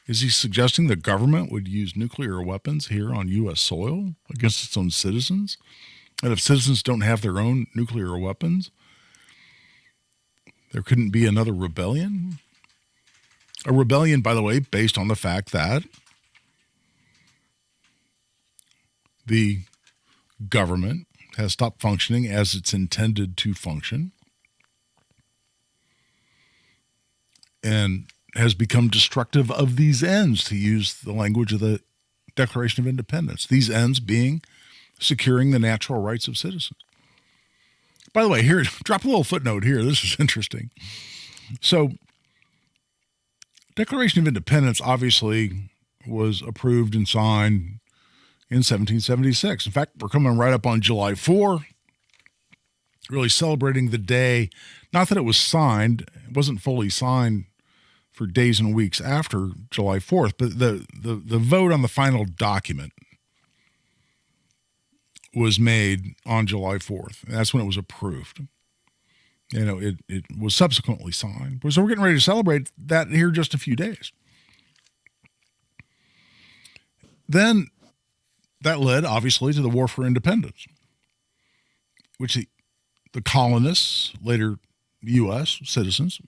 Is he suggesting the government would use nuclear weapons here on U.S. soil against its own citizens? And if citizens don't have their own nuclear weapons, there couldn't be another rebellion? A rebellion, by the way, based on the fact that the government has stopped functioning as it's intended to function and has become destructive of these ends, to use the language of the Declaration of Independence. These ends being securing the natural rights of citizens. By the way, here, drop a little footnote here. This is interesting. So, Declaration of Independence obviously was approved and signed in 1776. In fact, we're coming right up on July 4, really celebrating the day. Not that it was signed, it wasn't fully signed for days and weeks after July 4th, but the vote on the final document was made on July 4th. And that's when it was approved. It was subsequently signed. So we're getting ready to celebrate that here just a few days. Then that led, obviously, to the War for Independence, which the colonists, later U.S. citizens,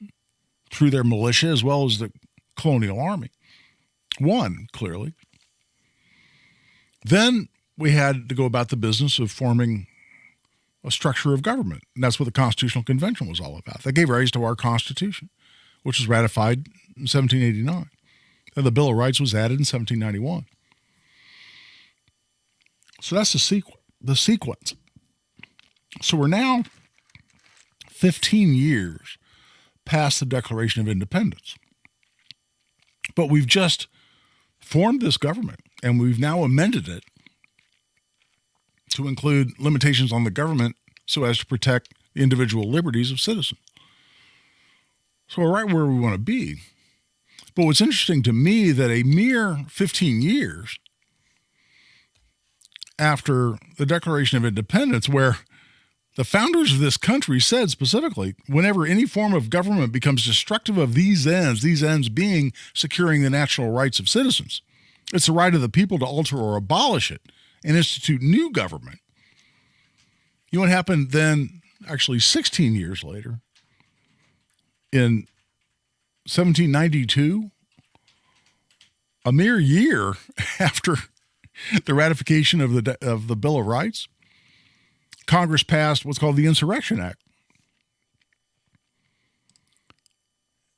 through their militia as well as the colonial army, won, clearly. Then we had to go about the business of forming a structure of government. And that's what the Constitutional Convention was all about. That gave rise to our Constitution, which was ratified in 1789. And the Bill of Rights was added in 1791. So that's the sequence. So we're now 15 years past the Declaration of Independence. But we've just formed this government, and we've now amended it to include limitations on the government so as to protect the individual liberties of citizens. So we're right where we want to be. But what's interesting to me that a mere 15 years after the Declaration of Independence, where the founders of this country said specifically, whenever any form of government becomes destructive of these ends being securing the natural rights of citizens, it's the right of the people to alter or abolish it and institute new government. You know what happened then, actually 16 years later, in 1792, a mere year after the ratification of the Bill of Rights, Congress passed what's called the Insurrection Act.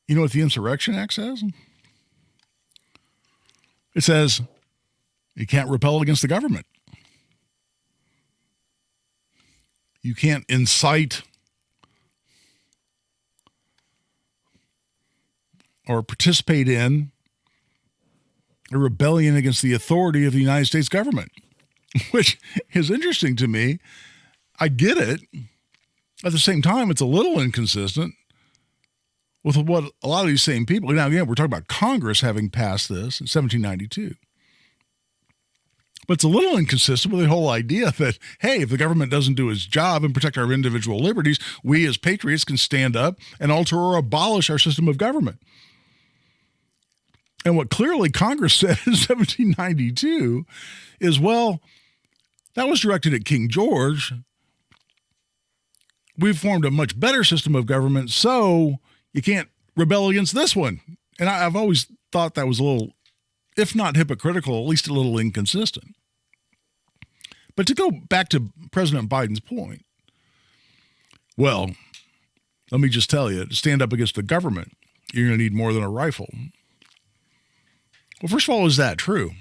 You know what the Insurrection Act says? It says you can't rebel against the government. You can't incite or participate in a rebellion against the authority of the United States government, which is interesting to me. I get it. At the same time, it's a little inconsistent with what a lot of these same people, now again, we're talking about Congress having passed this in 1792. But it's a little inconsistent with the whole idea that, hey, if the government doesn't do its job and protect our individual liberties, we as patriots can stand up and alter or abolish our system of government. And what clearly Congress said in 1792 is, well, that was directed at King George. We've formed a much better system of government, so you can't rebel against this one. And I've always thought that was a little, if not hypocritical, at least a little inconsistent. But to go back to President Biden's point, well, let me just tell you, to stand up against the government, you're going to need more than a rifle. Well, first of all, is that true?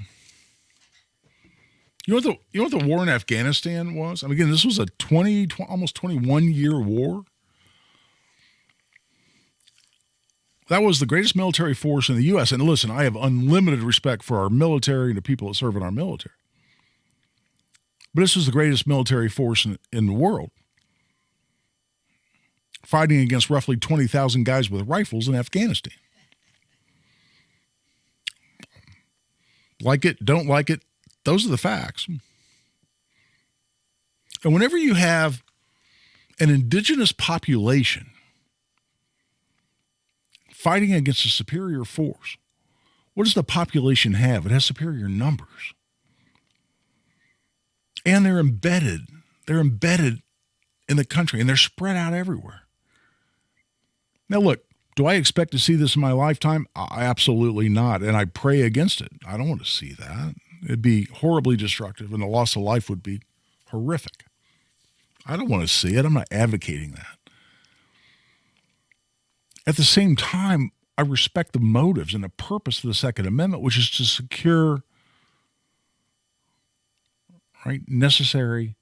You know what the war in Afghanistan was? I mean, again, this was a almost 21-year war. That was the greatest military force in the U.S. And listen, I have unlimited respect for our military and the people that serve in our military. But this was the greatest military force in the world, fighting against roughly 20,000 guys with rifles in Afghanistan. Like it, don't like it, those are the facts. And whenever you have an indigenous population fighting against a superior force, what does the population have? It has superior numbers. And they're embedded in the country, and they're spread out everywhere. Now, look, do I expect to see this in my lifetime? Absolutely not, and I pray against it. I don't want to see that. It'd be horribly destructive, and the loss of life would be horrific. I don't want to see it. I'm not advocating that. At the same time, I respect the motives and the purpose of the Second Amendment, which is to secure, right, necessary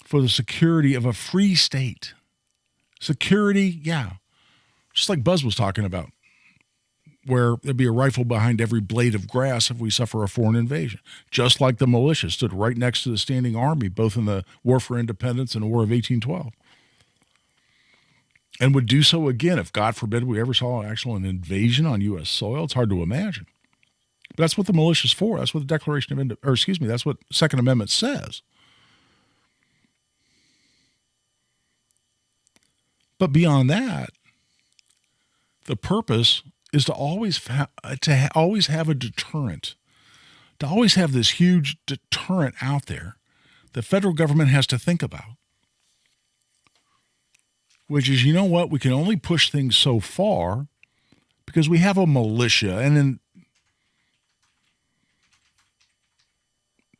for the security of a free state. Security, yeah. Just like Buzz was talking about, where there'd be a rifle behind every blade of grass if we suffer a foreign invasion. Just like the militia stood right next to the standing army, both in the War for Independence and the War of 1812. And would do so again if, God forbid, we ever saw an invasion on U.S. soil. It's hard to imagine. But that's what the militia's for. That's what the Declaration of that's what Second Amendment says. But beyond that, the purpose is to always have a deterrent, to always have this huge deterrent out there the federal government has to think about, which is, you know what, we can only push things so far because we have a militia. And then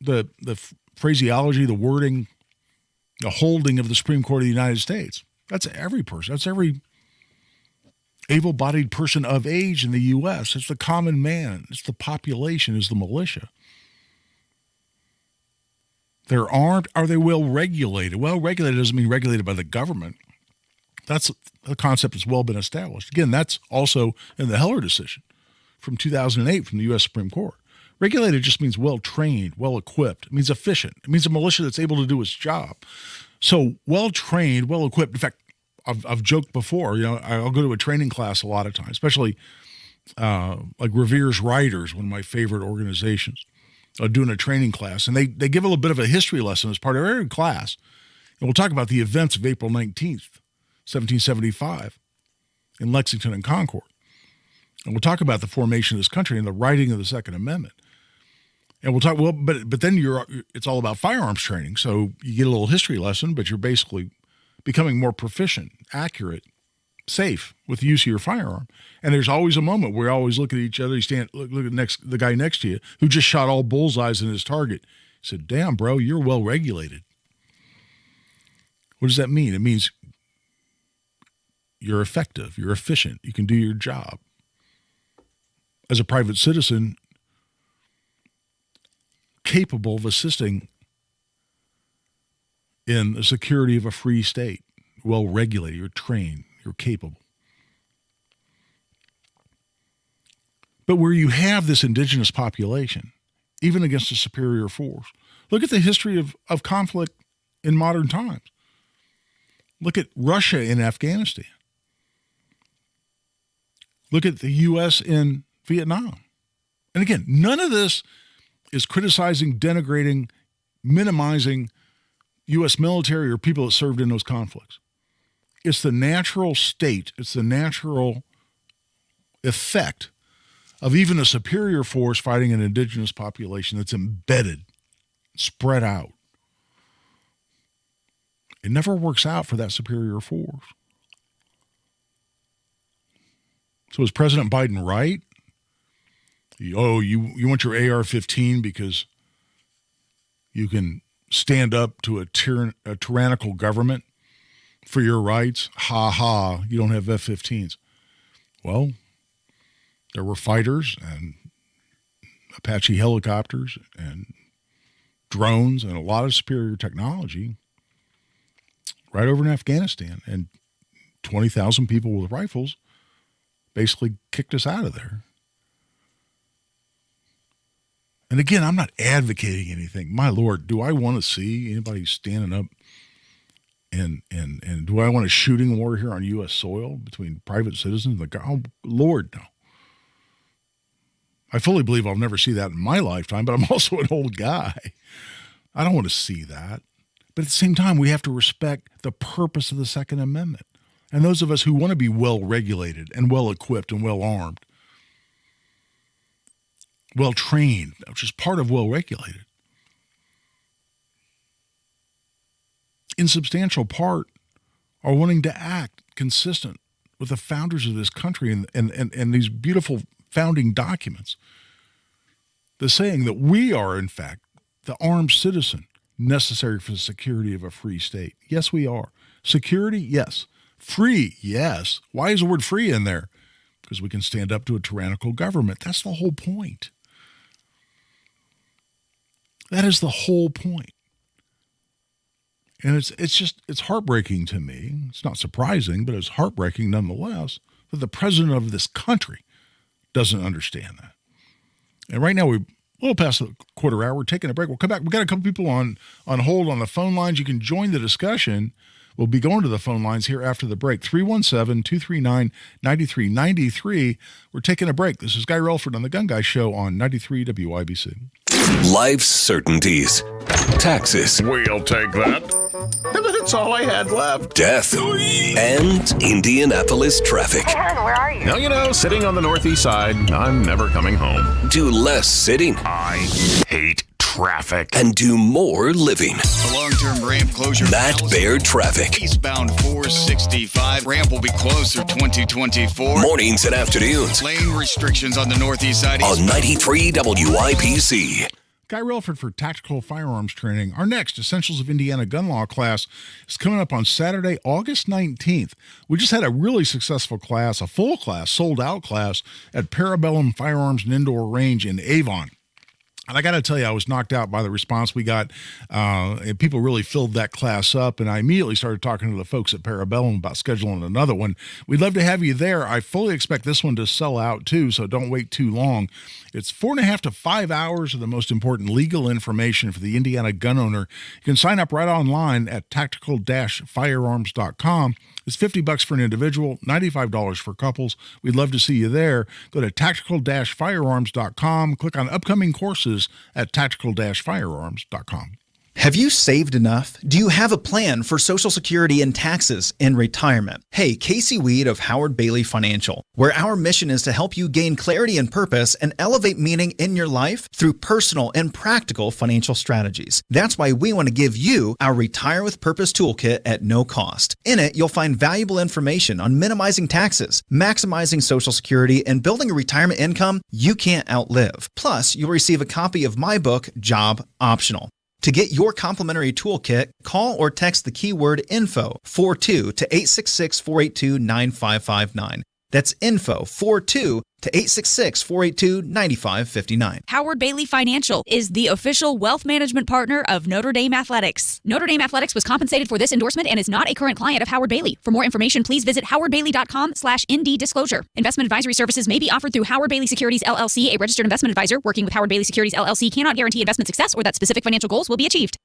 the phraseology, the wording, the holding of the Supreme Court of the United States, that's every person. That's every able-bodied person of age in the U.S. It's the common man. It's the population, is the militia. They're armed. Are they well regulated? Well regulated doesn't mean regulated by the government. That's a concept that's well been established. Again, that's also in the Heller decision from 2008 from the U.S. Supreme Court. Regulated just means well-trained, well-equipped. It means efficient. It means a militia that's able to do its job. So well-trained, well-equipped. In fact, I've joked before, I'll go to a training class a lot of times, especially like Revere's Writers, one of my favorite organizations, doing a training class. And they give a little bit of a history lesson as part of every class. And we'll talk about the events of April 19th, 1775 in Lexington and Concord. And we'll talk about the formation of this country and the writing of the Second Amendment. And we'll talk, but then it's all about firearms training. So you get a little history lesson, but you're basically becoming more proficient, accurate, safe with the use of your firearm. And there's always a moment where you always look at each other. You look at the guy next to you who just shot all bullseyes in his target. He said, "Damn, bro, you're well regulated." What does that mean? It means you're effective, you're efficient, you can do your job. As a private citizen, capable of assisting in the security of a free state, well regulated, you're trained, you're capable. But where you have this indigenous population, even against a superior force, look at the history of conflict in modern times. Look at Russia in Afghanistan. Look at the U.S. in Vietnam. And again, none of this is criticizing, denigrating, minimizing U.S. military or people that served in those conflicts. It's the natural state, it's the natural effect of even a superior force fighting an indigenous population that's embedded, spread out. It never works out for that superior force. So is President Biden right? You want your AR-15 because you can stand up to a tyrannical government for your rights? Ha ha, you don't have F-15s. Well, there were fighters and Apache helicopters and drones and a lot of superior technology right over in Afghanistan. And 20,000 people with rifles basically kicked us out of there. And again, I'm not advocating anything. My Lord, do I want to see anybody standing up and do I want a shooting war here on U.S. soil between private citizens? Oh, Lord, no. I fully believe I'll never see that in my lifetime, but I'm also an old guy. I don't want to see that. But at the same time, we have to respect the purpose of the Second Amendment. And those of us who want to be well-regulated and well-equipped and well-armed, well-trained, which is part of well-regulated, in substantial part are wanting to act consistent with the founders of this country and these beautiful founding documents. The saying that we are, in fact, the armed citizen necessary for the security of a free state. Yes, we are. Security, yes. Free, yes. Why is the word free in there? Because we can stand up to a tyrannical government. That's the whole point. That is the whole point. And it's heartbreaking to me. It's not surprising, but it's heartbreaking nonetheless that the president of this country doesn't understand that. And right now we're a little past the quarter hour. We're taking a break. We'll come back. We've got a couple people on hold on the phone lines. You can join the discussion. We'll be going to the phone lines here after the break. 317-239-9393. We're taking a break. This is Guy Relford on The Gun Guy Show on 93 WIBC. Life's certainties. Taxes. We'll take that. And that's all I had left. Death. And Indianapolis traffic. Hey, hon, where are you? Now, sitting on the northeast side, I'm never coming home. Do less sitting. I hate traffic. And do more living. A long-term ramp closure. Matt Baird Traffic. Eastbound 465. Ramp will be closed through 2024. Mornings and afternoons. Lane restrictions on the northeast side. On 93 WIBC. Guy Relford for Tactical Firearms Training. Our next Essentials of Indiana Gun Law class is coming up on Saturday, August 19th. We just had a really successful class, a full class, sold-out class at Parabellum Firearms and Indoor Range in Avon. And I got to tell you, I was knocked out by the response we got. And people really filled that class up. And I immediately started talking to the folks at Parabellum about scheduling another one. We'd love to have you there. I fully expect this one to sell out too, so don't wait too long. It's 4.5 to 5 hours of the most important legal information for the Indiana gun owner. You can sign up right online at tactical-firearms.com. It's $50 for an individual, $95 for couples. We'd love to see you there. Go to tactical-firearms.com, click on upcoming courses at tactical-firearms.com. Have you saved enough? Do you have a plan for Social Security and taxes in retirement? Hey, Casey Weed of Howard Bailey Financial, where our mission is to help you gain clarity and purpose and elevate meaning in your life through personal and practical financial strategies. That's why we want to give you our Retire with Purpose Toolkit at no cost. In it, you'll find valuable information on minimizing taxes, maximizing Social Security, and building a retirement income you can't outlive. Plus, you'll receive a copy of my book, Job Optional. To get your complimentary toolkit, call or text the keyword INFO 42 to 866-482-9559. That's INFO 42 to 866-482-9559. Howard Bailey Financial is the official wealth management partner of Notre Dame Athletics. Notre Dame Athletics was compensated for this endorsement and is not a current client of Howard Bailey. For more information, please visit howardbailey.com/ND disclosure. Investment advisory services may be offered through Howard Bailey Securities LLC, a registered investment advisor. Working with Howard Bailey Securities LLC cannot guarantee investment success or that specific financial goals will be achieved.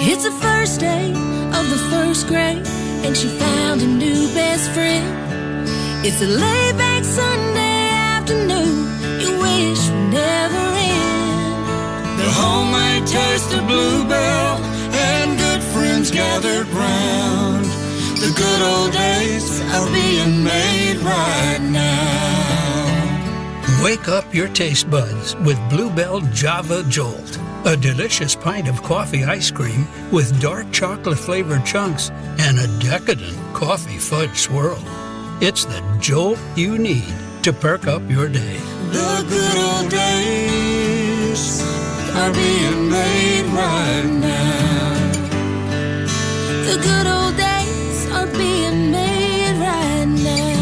It's the first day of the first grade, and she found a new best friend. It's a laid-back Sunday afternoon you wish would never end. The homemade taste of Bluebell and good friends gathered round. The good old days are being made right now. Wake up your taste buds with Bluebell Java Jolt, a delicious pint of coffee ice cream with dark chocolate-flavored chunks and a decadent coffee fudge swirl. It's the jolt you need to perk up your day. The good old days are being made right now. The good old days are being made right now.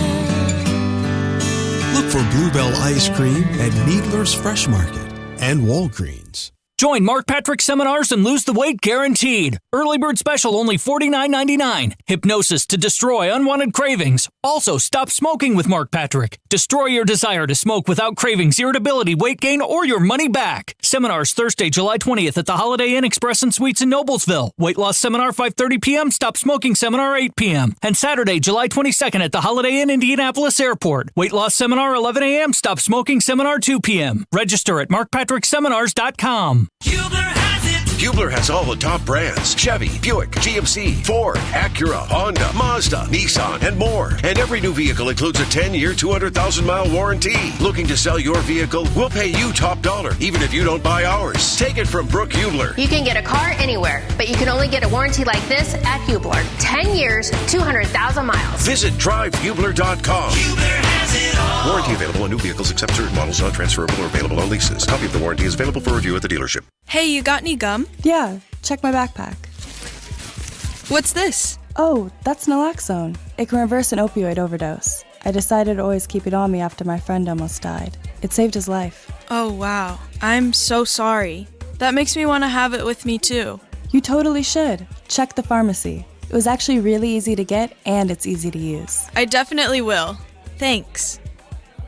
Look for Bluebell ice cream at Needler's Fresh Market and Walgreens. Join Mark Patrick Seminars and lose the weight guaranteed. Early bird special only $49.99. Hypnosis to destroy unwanted cravings. Also, stop smoking with Mark Patrick. Destroy your desire to smoke without cravings, irritability, weight gain, or your money back. Seminars Thursday, July 20th at the Holiday Inn Express and Suites in Noblesville. Weight loss seminar 5:30 p.m. Stop smoking seminar 8 p.m. And Saturday, July 22nd at the Holiday Inn Indianapolis Airport. Weight loss seminar 11 a.m. Stop smoking seminar 2 p.m. Register at markpatrickseminars.com. Hubler has all the top brands: Chevy, Buick, GMC, Ford, Acura, Honda, Mazda, Nissan, and more. And every new vehicle includes a 10-year, 200,000-mile warranty. Looking to sell your vehicle? We'll pay you top dollar, even if you don't buy ours. Take it from Brooke Hubler. You can get a car anywhere, but you can only get a warranty like this at Hubler. 10 years, 200,000 miles. Visit drivehubler.com. Hubler has it all. Warranty available on new vehicles except certain models, not transferable or available on leases. Copy of the warranty is available for review at the dealership. Hey, you got any gum? Yeah, check my backpack. What's this? Oh, that's naloxone. It can reverse an opioid overdose. I decided to always keep it on me after my friend almost died. It saved his life. Oh, wow. I'm so sorry. That makes me want to have it with me, too. You totally should. Check the pharmacy. It was actually really easy to get, and it's easy to use. I definitely will. Thanks.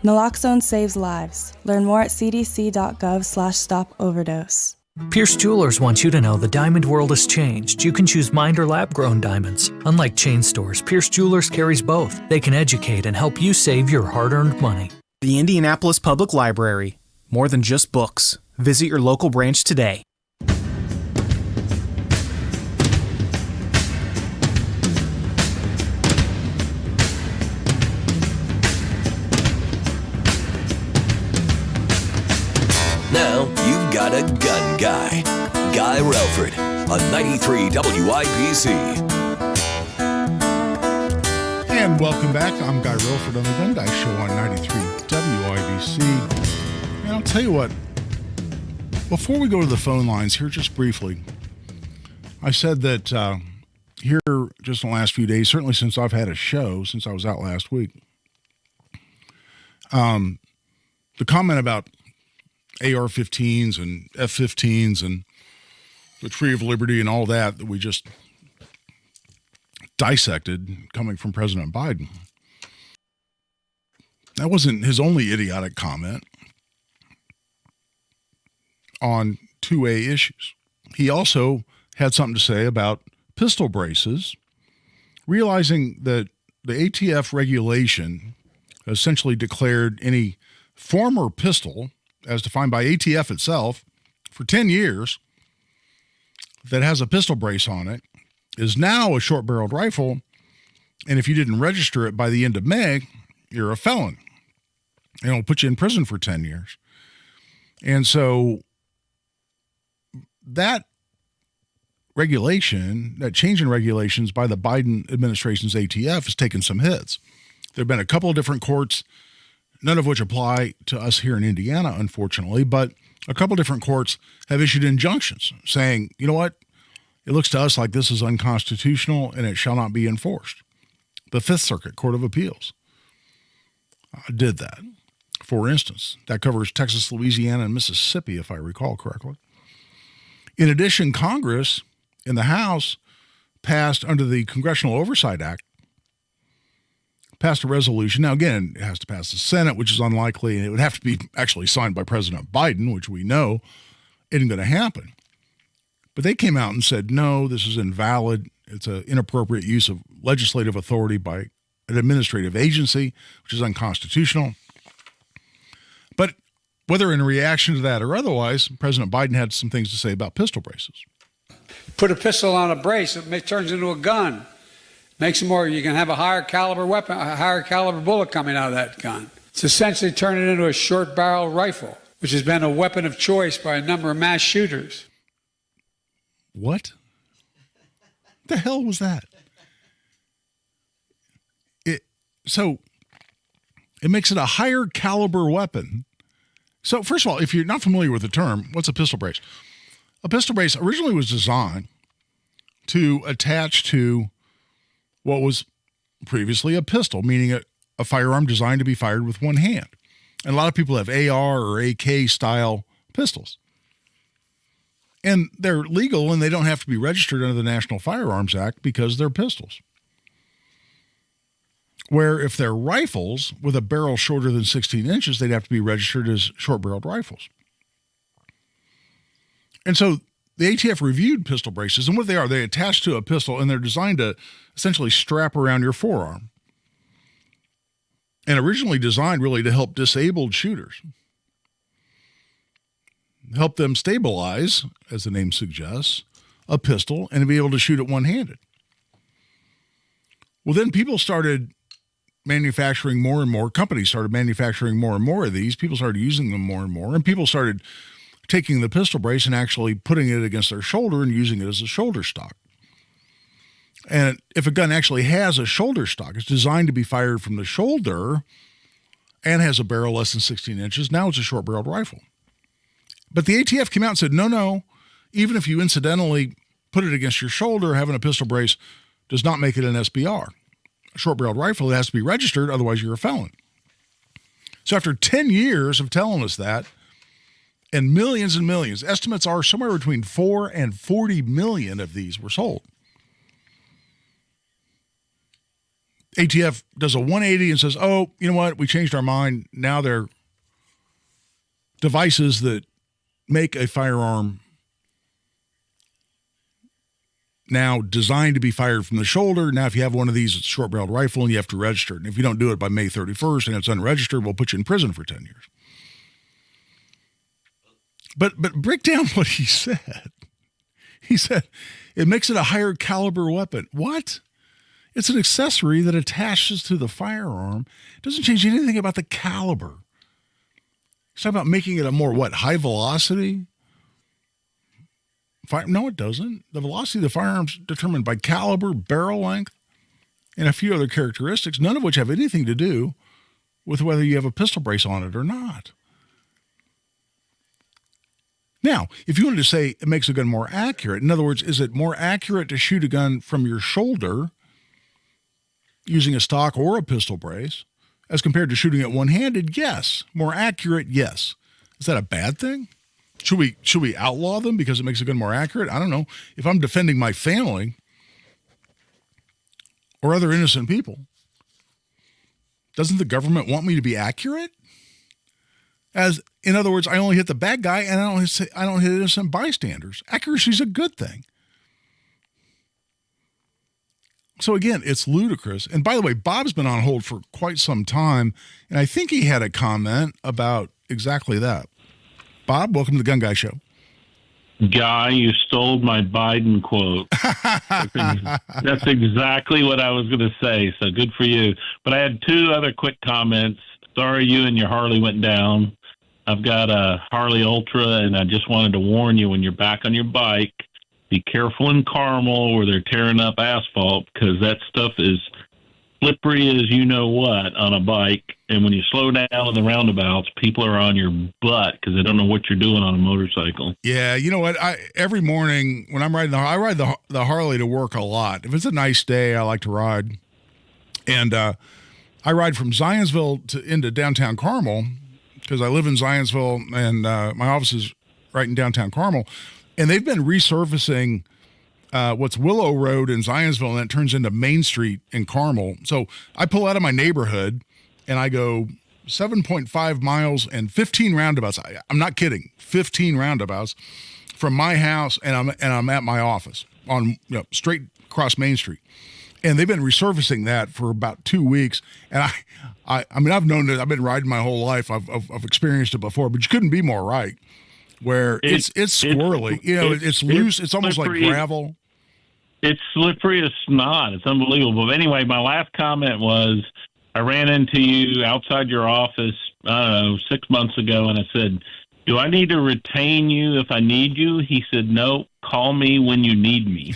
Naloxone saves lives. Learn more at cdc.gov/stop-overdose. Pierce Jewelers wants you to know the diamond world has changed. You can choose mined or lab-grown diamonds. Unlike chain stores, Pierce Jewelers carries both. They can educate and help you save your hard-earned money. The Indianapolis Public Library. More than just books. Visit your local branch today. Now you've got a gun guy. Guy Relford on 93 WIBC. And welcome back. I'm Guy Relford on the Gun Guy Show on 93 WIBC. And I'll tell you what, before we go to the phone lines here just briefly, I said that here just in the last few days, certainly since I've had a show, since I was out last week, the comment about AR-15s and F-15s and the Tree of Liberty and all that we just dissected coming from President Biden, that wasn't his only idiotic comment on 2A issues. He also had something to say about pistol braces, realizing that the ATF regulation essentially declared any former pistol, as defined by ATF itself, for 10 years, that has a pistol brace on it, is now a short-barreled rifle, and if you didn't register it by the end of May, you're a felon. And it'll put you in prison for 10 years. And so that regulation, that change in regulations by the Biden administration's ATF has taken some hits. There have been a couple of different courts, none of which apply to us here in Indiana, unfortunately, but a couple of different courts have issued injunctions saying, you know what, it looks to us like this is unconstitutional and it shall not be enforced. The Fifth Circuit Court of Appeals did that. For instance, that covers Texas, Louisiana, and Mississippi, if I recall correctly. In addition, Congress in the House passed, under the Congressional Oversight Act, passed a resolution. Now, again, it has to pass the Senate, which is unlikely, and it would have to be actually signed by President Biden, which we know isn't going to happen. But they came out and said, no, this is invalid. It's an inappropriate use of legislative authority by an administrative agency, which is unconstitutional. But whether in reaction to that or otherwise, President Biden had some things to say about pistol braces. Put a pistol on a brace, it turns into a gun. Makes it more, you can have a higher caliber weapon, a higher caliber bullet coming out of that gun. It's essentially turned it into a short barrel rifle, which has been a weapon of choice by a number of mass shooters. What the hell was that? So it makes it a higher caliber weapon. So first of all, if you're not familiar with the term, what's a pistol brace? A pistol brace originally was designed to attach to what was previously a pistol, meaning a firearm designed to be fired with one hand. And a lot of people have AR or AK style pistols. And they're legal and they don't have to be registered under the National Firearms Act because they're pistols. Where if they're rifles with a barrel shorter than 16 inches, they'd have to be registered as short-barreled rifles. And so the ATF reviewed pistol braces, and what they are, they attach to a pistol, and they're designed to essentially strap around your forearm. And originally designed really to help disabled shooters. Help them stabilize, as the name suggests, a pistol and to be able to shoot it one-handed. Well, then people started manufacturing more and more. Companies started manufacturing more and more of these. People started using them more and more. And people started taking the pistol brace and actually putting it against their shoulder and using it as a shoulder stock. And if a gun actually has a shoulder stock, it's designed to be fired from the shoulder and has a barrel less than 16 inches. Now it's a short-barreled rifle. But the ATF came out and said, no, even if you incidentally put it against your shoulder, having a pistol brace does not make it an SBR. A short-barreled rifle, it has to be registered, otherwise you're a felon. So after 10 years of telling us that, and millions, estimates are somewhere between 4 and 40 million of these were sold. ATF does a 180 and says, oh, you know what, we changed our mind. Now they're devices that make a firearm now designed to be fired from the shoulder. Now, if you have one of these, it's a short-barreled rifle, and you have to register it. And if you don't do it by May 31st and it's unregistered, we'll put you in prison for 10 years. But break down what he said. He said, it makes it a higher caliber weapon. What? It's an accessory that attaches to the firearm. It doesn't change anything about the caliber. He's talking about making it a more, high velocity? No, it doesn't. The velocity of the firearm's determined by caliber, barrel length, and a few other characteristics, none of which have anything to do with whether you have a pistol brace on it or not. Now, if you wanted to say it makes a gun more accurate, in other words, is it more accurate to shoot a gun from your shoulder using a stock or a pistol brace as compared to shooting it one-handed? Yes. More accurate? Yes. Is that a bad thing? Should we outlaw them because it makes a gun more accurate? I don't know. If I'm defending my family or other innocent people, doesn't the government want me to be accurate? In other words, I only hit the bad guy and I don't hit innocent bystanders. Accuracy is a good thing. So again, it's ludicrous. And by the way, Bob's been on hold for quite some time, and I think he had a comment about exactly that. Bob, welcome to the Gun Guy Show. Guy, you stole my Biden quote. That's exactly what I was going to say, so good for you. But I had two other quick comments. Sorry you and your Harley went down. I've got a Harley Ultra, and I just wanted to warn you, when you're back on your bike, be careful in Carmel where they're tearing up asphalt, because that stuff is slippery as you know what on a bike. And when you slow down in the roundabouts, people are on your butt because they don't know what you're doing on a motorcycle. Yeah, you know what? Every morning when I'm riding, I ride the Harley to work a lot. If it's a nice day, I like to ride. And I ride from Zionsville into downtown Carmel because I live in Zionsville and my office is right in downtown Carmel. And they've been resurfacing what's Willow Road in Zionsville, and it turns into Main Street in Carmel. So I pull out of my neighborhood and I go 7.5 miles and 15 roundabouts. I'm not kidding. 15 roundabouts from my house, and I'm at my office on straight across Main Street. And they've been resurfacing that for about 2 weeks. And I mean, I've known that. I've been riding my whole life. I've experienced it before, but you couldn't be more right. Where it's squirrely, it's loose. It's almost like gravel. It's slippery as snot. It's unbelievable. But anyway, my last comment was, I ran into you outside your office, I don't know, 6 months ago, and I said, do I need to retain you if I need you? He said, no, call me when you need me.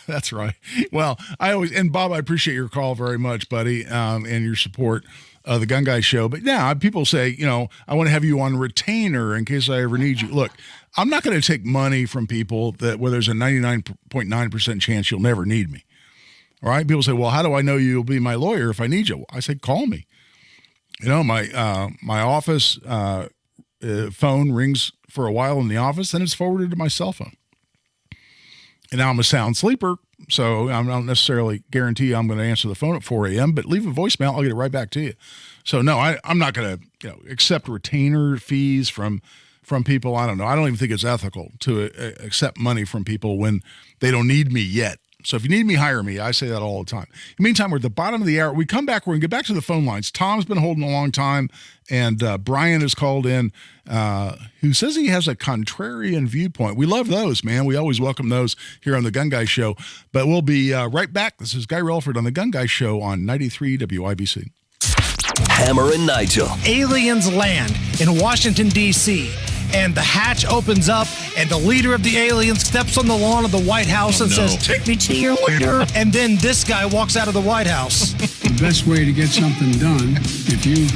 That's right. Well, and Bob, I appreciate your call very much, buddy, and your support of the Gun Guy Show. But yeah, people say, I want to have you on retainer in case I ever need you. Look, I'm not going to take money from people where there's a 99.9% chance you'll never need me. All right. People say, well, how do I know you'll be my lawyer if I need you? I say, call me. My office phone rings for a while in the office, then it's forwarded to my cell phone. And now I'm a sound sleeper, so I don't necessarily guarantee I'm going to answer the phone at 4 a.m., but leave a voicemail, I'll get it right back to you. So no, I'm not going to accept retainer fees from people. I don't know. I don't even think it's ethical to accept money from people when they don't need me yet. So if you need me, hire me. I say that all the time. In the meantime, we're at the bottom of the hour. We come back. We're going to get back to the phone lines. Tom's been holding a long time, and Brian has called in, who says he has a contrarian viewpoint. We love those, man. We always welcome those here on the Gun Guy Show. But we'll be right back. This is Guy Relford on the Gun Guy Show on 93 WIBC. Hammer and Nigel. Aliens land in Washington, D.C., and the hatch opens up, and the leader of the aliens steps on the lawn of the White House and says, "Take me to your leader." And then this guy walks out of the White House. The best way to get something done, if you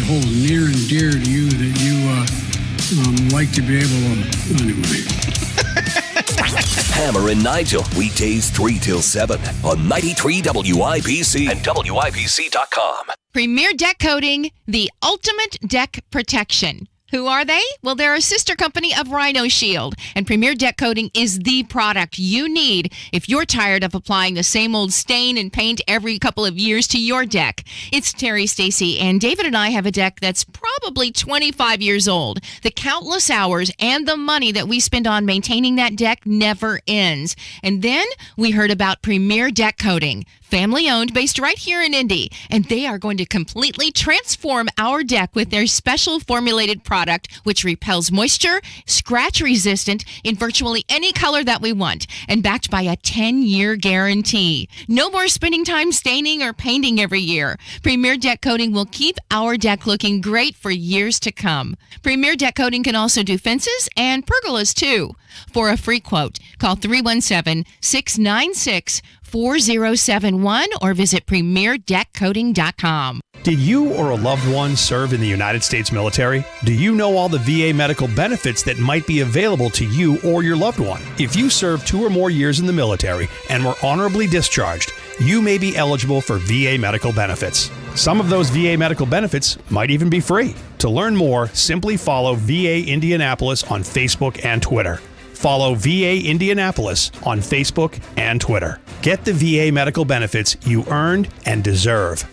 hold near and dear to you that you like to be able to, anyway. Hammer and Nigel, weekdays 3 till 7 on 93 WIBC and WIBC.com. Premier Deck Coating, the ultimate deck protection. Who are they? Well, they're a sister company of Rhino Shield, and Premier Deck Coating is the product you need if you're tired of applying the same old stain and paint every couple of years to your deck. It's Terry, Stacy, and David and I have a deck that's probably 25 years old. The countless hours and the money that we spend on maintaining that deck never ends. And then we heard about Premier Deck Coating, family-owned, based right here in Indy, and they are going to completely transform our deck with their special formulated product, which repels moisture, scratch-resistant in virtually any color that we want, and backed by a 10-year guarantee. No more spending time staining or painting every year. Premier Deck Coating will keep our deck looking great for years to come. Premier Deck Coating can also do fences and pergolas, too. For a free quote, call 317-696-4071 or visit premierdeckcoating.com. Did you or a loved one serve in the United States military? Do you know all the VA medical benefits that might be available to you or your loved one? If you served 2 or more years in the military and were honorably discharged, you may be eligible for VA medical benefits. Some of those VA medical benefits might even be free. To learn more, simply follow VA Indianapolis on Facebook and Twitter. Follow VA Indianapolis on Facebook and Twitter. Get the VA medical benefits you earned and deserve.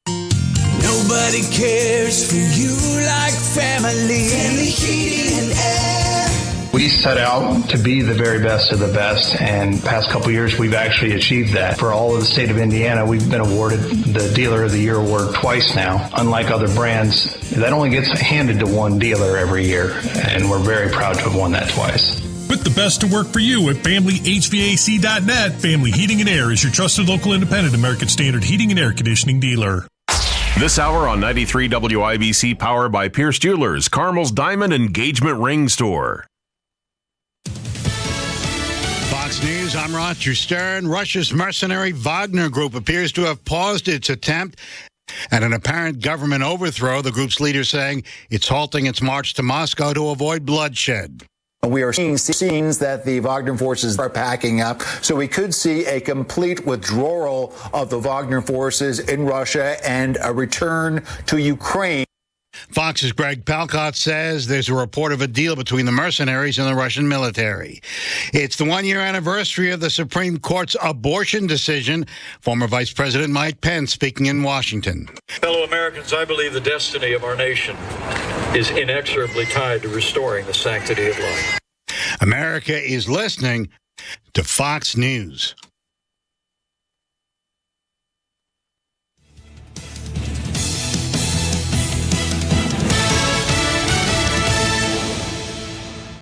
Nobody cares for you like family. Family Heating and Air. We set out to be the very best of the best, and the past couple years we've actually achieved that. For all of the state of Indiana, we've been awarded the Dealer of the Year award twice now. Unlike other brands, that only gets handed to one dealer every year, and we're very proud to have won that twice. Put the best to work for you at FamilyHVAC.net. Family Heating and Air is your trusted local independent American Standard heating and air conditioning dealer. This hour on 93 WIBC, powered by Pierce Jewelers, Carmel's Diamond Engagement Ring Store. Fox News, I'm Roger Stern. Russia's mercenary Wagner Group appears to have paused its attempt at an apparent government overthrow, the group's leader saying it's halting its march to Moscow to avoid bloodshed. We are seeing scenes that the Wagner forces are packing up, so we could see a complete withdrawal of the Wagner forces in Russia and a return to Ukraine. Fox's Greg Palcott says there's a report of a deal between the mercenaries and the Russian military. It's the one-year anniversary of the Supreme Court's abortion decision. Former Vice President Mike Pence speaking in Washington. Fellow Americans, I believe the destiny of our nation is inexorably tied to restoring the sanctity of life. America is listening to Fox News.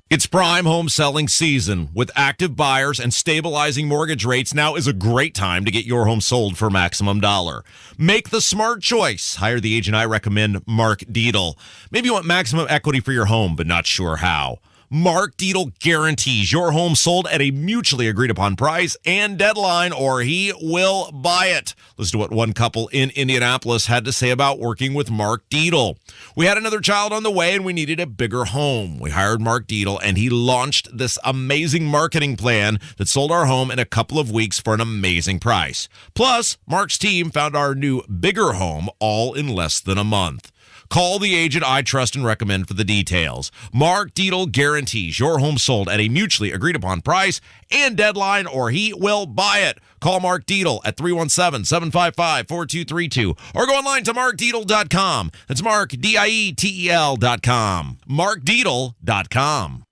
It's prime home selling season. With active buyers and stabilizing mortgage rates, now is a great time to get your home sold for maximum dollar. Make the smart choice. Hire the agent I recommend, Mark Dietl. Maybe you want maximum equity for your home, but not sure how. Mark Dietl guarantees your home sold at a mutually agreed upon price and deadline, or he will buy it. Listen to what one couple in Indianapolis had to say about working with Mark Dietl. We had another child on the way and we needed a bigger home. We hired Mark Dietl and he launched this amazing marketing plan that sold our home in a couple of weeks for an amazing price. Plus, Mark's team found our new bigger home all in less than a month. Call the agent I trust and recommend for the details. Mark Dietl guarantees your home sold at a mutually agreed upon price and deadline, or he will buy it. Call Mark Dietl at 317-755-4232 or go online to markdietl.com. That's Mark, DIETEL.com. markdietl.com.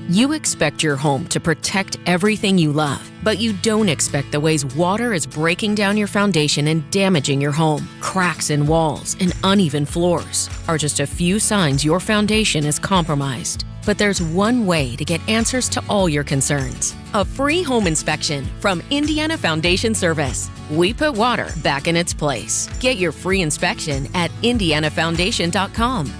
You expect your home to protect everything you love, but you don't expect the ways water is breaking down your foundation and damaging your home. Cracks in walls and uneven floors are just a few signs your foundation is compromised. But there's one way to get answers to all your concerns. A free home inspection from Indiana Foundation Service. We put water back in its place. Get your free inspection at indianafoundation.com.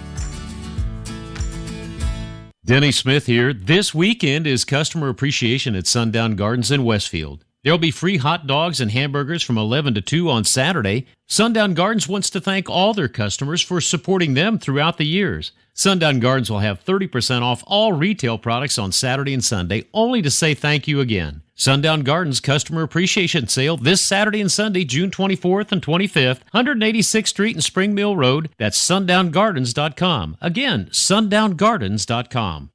Denny Smith here. This weekend is Customer Appreciation at Sundown Gardens in Westfield. There'll be free hot dogs and hamburgers from 11 to 2 on Saturday. Sundown Gardens wants to thank all their customers for supporting them throughout the years. Sundown Gardens will have 30% off all retail products on Saturday and Sunday, only to say thank you again. Sundown Gardens Customer Appreciation Sale this Saturday and Sunday, June 24th and 25th, 186th Street and Spring Mill Road. That's sundown.gardens.com. Again, sundown.gardens.com.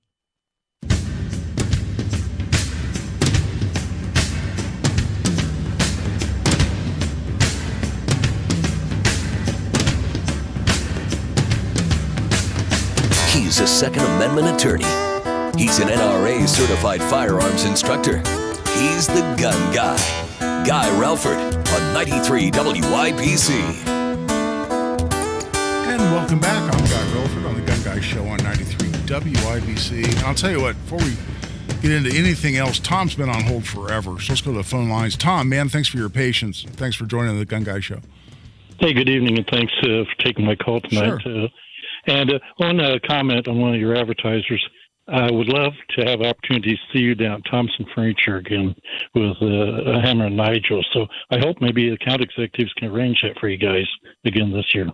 He's a Second Amendment attorney. He's an NRA certified firearms instructor. He's the gun guy. Guy Relford on 93 WIBC. And welcome back. I'm Guy Relford on the Gun Guy Show on 93 WIBC. And I'll tell you what, before we get into anything else, Tom's been on hold forever. So let's go to the phone lines. Tom, man, thanks for your patience. Thanks for joining the Gun Guy Show. Hey, good evening, and thanks for taking my call tonight. Sure. And one comment on one of your advertisers. I would love to have opportunities to see you down at Thompson Furniture again with Hammer and Nigel. So I hope maybe the account executives can arrange that for you guys again this year.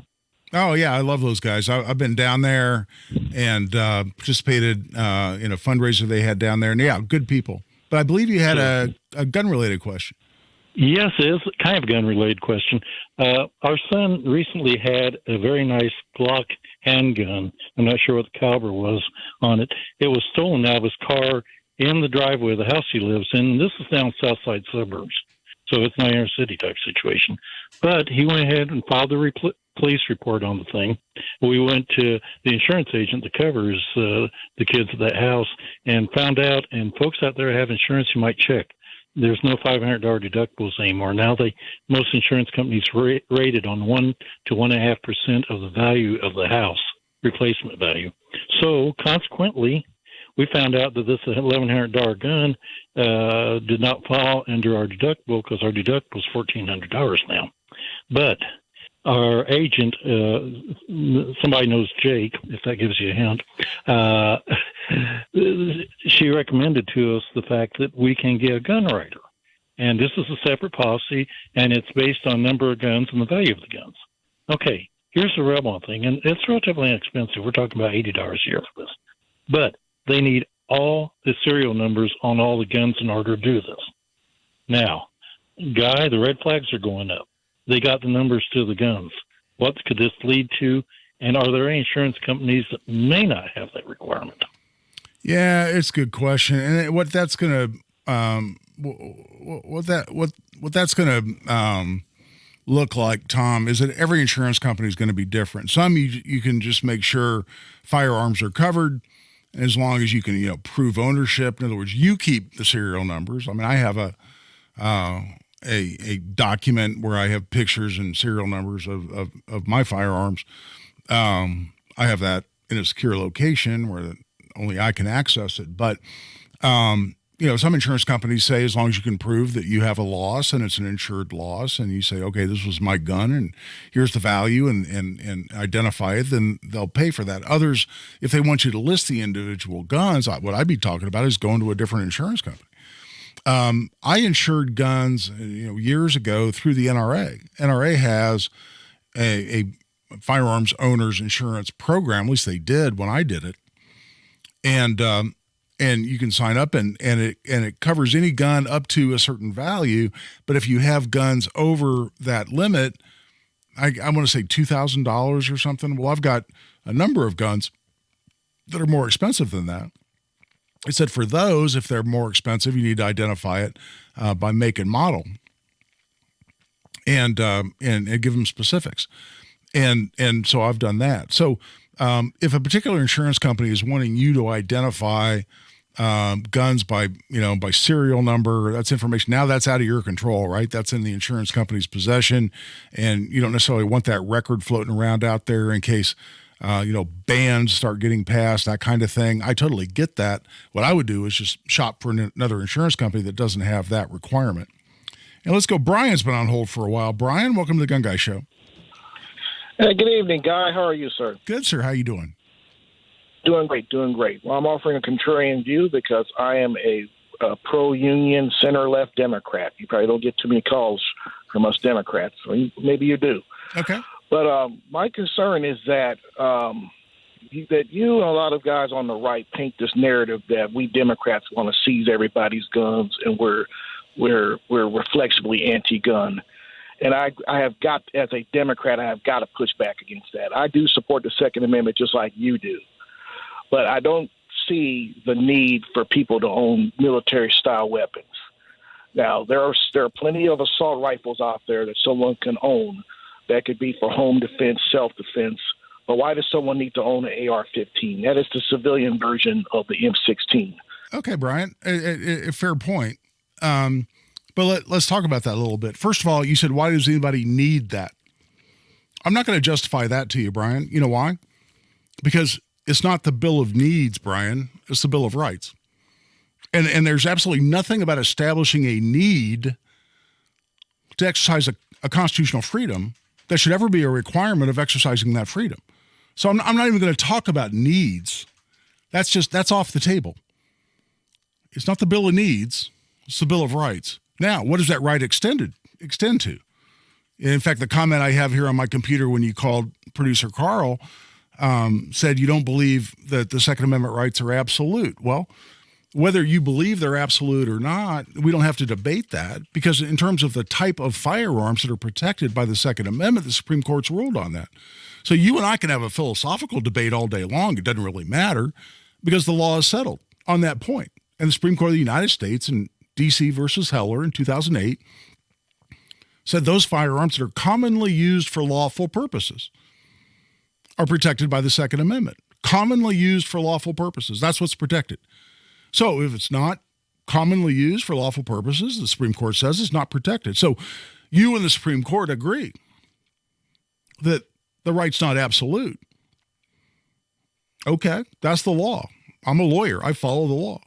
Oh, yeah, I love those guys. I've been down there and participated in a fundraiser they had down there. And, yeah, good people. But I believe you had a gun-related question. Yes, it is kind of a gun-related question. Our son recently had a very nice Glock handgun. I'm not sure what the caliber was on it. It was stolen out of his car in the driveway of the house he lives in. This is down south side suburbs, so it's not inner city type situation. But he went ahead and filed a police report on the thing. We went to the insurance agent that covers the kids at that house and found out, and folks out there have insurance, you might check. There's no $500 deductibles anymore. Now most insurance companies rate it on 1 to 1.5% of the value of the house, replacement value. So consequently, we found out that this $1,100 gun did not fall under our deductible because our deductible is $1,400 now. But our agent, somebody knows Jake, if that gives you a hint, she recommended to us the fact that we can get a gun writer. And this is a separate policy, and it's based on number of guns and the value of the guns. Okay, here's the rub on thing, and it's relatively inexpensive. We're talking about $80 a year for this. But they need all the serial numbers on all the guns in order to do this. Now, Guy, the red flags are going up. They got the numbers to the guns. What could this lead to? And are there any insurance companies that may not have that requirement? Yeah, it's a good question. And what that's going to what that's going to look like, Tom, is that every insurance company is going to be different. Some you can just make sure firearms are covered as long as you can prove ownership. In other words, you keep the serial numbers. I mean, I have a document where I have pictures and serial numbers of my firearms. I have that in a secure location where only I can access it. But, some insurance companies say as long as you can prove that you have a loss and it's an insured loss and you say, okay, this was my gun and here's the value and identify it, then they'll pay for that. Others, if they want you to list the individual guns, what I'd be talking about is going to a different insurance company. I insured guns, years ago through the NRA. NRA has a firearms owners insurance program. At least they did when I did it, and you can sign up and it covers any gun up to a certain value. But if you have guns over that limit, I want to say $2,000 or something. Well, I've got a number of guns that are more expensive than that. It said for those, if they're more expensive, you need to identify it by make and model, and give them specifics, and so I've done that. So if a particular insurance company is wanting you to identify guns by serial number, that's information. Now that's out of your control, right? That's in the insurance company's possession, and you don't necessarily want that record floating around out there in case. Bans start getting passed, that kind of thing. I totally get that. What I would do is just shop for another insurance company that doesn't have that requirement. And let's go. Brian's been on hold for a while. Brian, welcome to the Gun Guy Show. Hey, good evening, Guy. How are you, sir? Good, sir. How you doing? Doing great. Well, I'm offering a contrarian view because I am a pro-union, center-left Democrat. You probably don't get too many calls from us Democrats. Or maybe you do. Okay. But my concern is that that you and a lot of guys on the right paint this narrative that we Democrats want to seize everybody's guns and we're reflexively anti-gun. And I have got, as a Democrat, I have got to push back against that. I do support the Second Amendment just like you do, but I don't see the need for people to own military-style weapons. Now, there are plenty of assault rifles out there that someone can own. That could be for home defense, self-defense. But why does someone need to own an AR-15? That is the civilian version of the M16. Okay, Brian, a fair point. But let's talk about that a little bit. First of all, you said, why does anybody need that? I'm not going to justify that to you, Brian. You know why? Because it's not the Bill of Needs, Brian. It's the Bill of Rights. And there's absolutely nothing about establishing a need to exercise a constitutional freedom that should ever be a requirement of exercising that freedom. So I'm not even going to talk about needs. That's off the table. It's not the Bill of Needs. It's the Bill of Rights. Now, what does that right extend to? In fact, the comment I have here on my computer when you called producer Carl said you don't believe that the Second Amendment rights are absolute. Well, Whether you believe they're absolute or not, we don't have to debate that, because in terms of the type of firearms that are protected by the Second Amendment, the Supreme Court's ruled on that. So you and I can have a philosophical debate all day long. It doesn't really matter because the law is settled on that point. And the Supreme Court of the United States in D.C. versus Heller in 2008 said those firearms that are commonly used for lawful purposes are protected by the Second Amendment. Commonly used for lawful purposes. That's what's protected. So if it's not commonly used for lawful purposes, the Supreme Court says it's not protected. So you and the Supreme Court agree that the right's not absolute. Okay, that's the law. I'm a lawyer. I follow the law.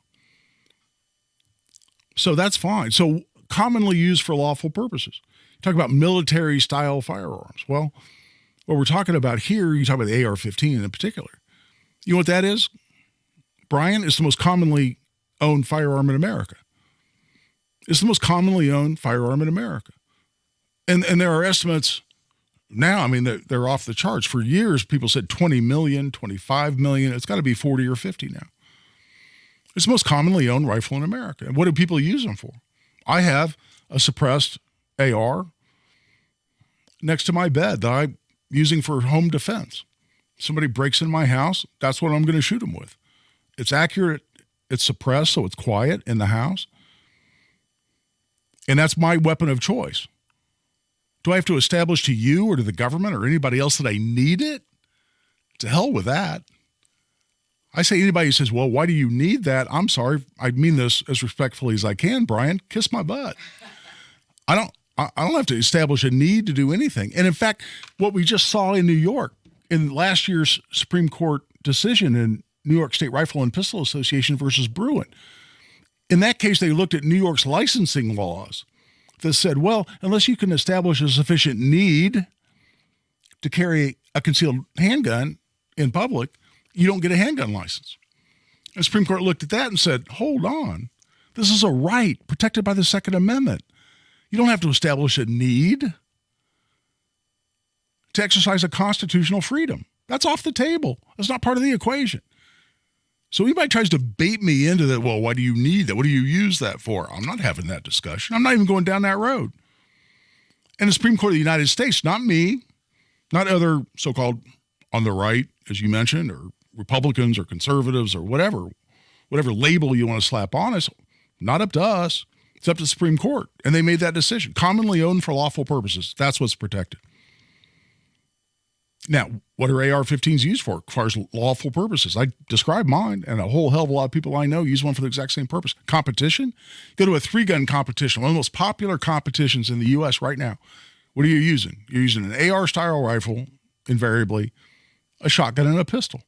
So that's fine. So commonly used for lawful purposes. Talk about military-style firearms. Well, what we're talking about here, you talk about the AR-15 in particular. You know what that is, Brian? It's the most commonly owned firearm in America. It's the most commonly owned firearm in America. And there are estimates now, I mean, they're off the charts. For years, people said 20 million, 25 million. It's got to be 40 or 50 now. It's the most commonly owned rifle in America. And what do people use them for? I have a suppressed AR next to my bed that I'm using for home defense. Somebody breaks in my house, that's what I'm going to shoot them with. It's accurate, it's suppressed, so it's quiet in the house. And that's my weapon of choice. Do I have to establish to you or to the government or anybody else that I need it? To hell with that. I say anybody who says, well, why do you need that? I'm sorry. I mean this as respectfully as I can, Brian. Kiss my butt. I don't have to establish a need to do anything. And in fact, what we just saw in New York in last year's Supreme Court decision in New York State Rifle and Pistol Association versus Bruin, in that case, they looked at New York's licensing laws that said, well, unless you can establish a sufficient need to carry a concealed handgun in public, you don't get a handgun license. And the Supreme Court looked at that and said, hold on, this is a right protected by the Second Amendment. You don't have to establish a need to exercise a constitutional freedom. That's off the table. That's not part of the equation. So anybody tries to bait me into that, well, why do you need that? What do you use that for? I'm not having that discussion. I'm not even going down that road. And the Supreme Court of the United States, not me, not other so-called on the right, as you mentioned, or Republicans or conservatives or whatever label you want to slap on us, not up to us. It's up to the Supreme Court. And they made that decision. Commonly owned for lawful purposes. That's what's protected. Now, what are AR-15s used for as far as lawful purposes? I described mine, and a whole hell of a lot of people I know use one for the exact same purpose. Competition? Go to a 3-gun competition, one of the most popular competitions in the U.S. right now. What are you using? You're using an AR-style rifle, invariably, a shotgun, and a pistol.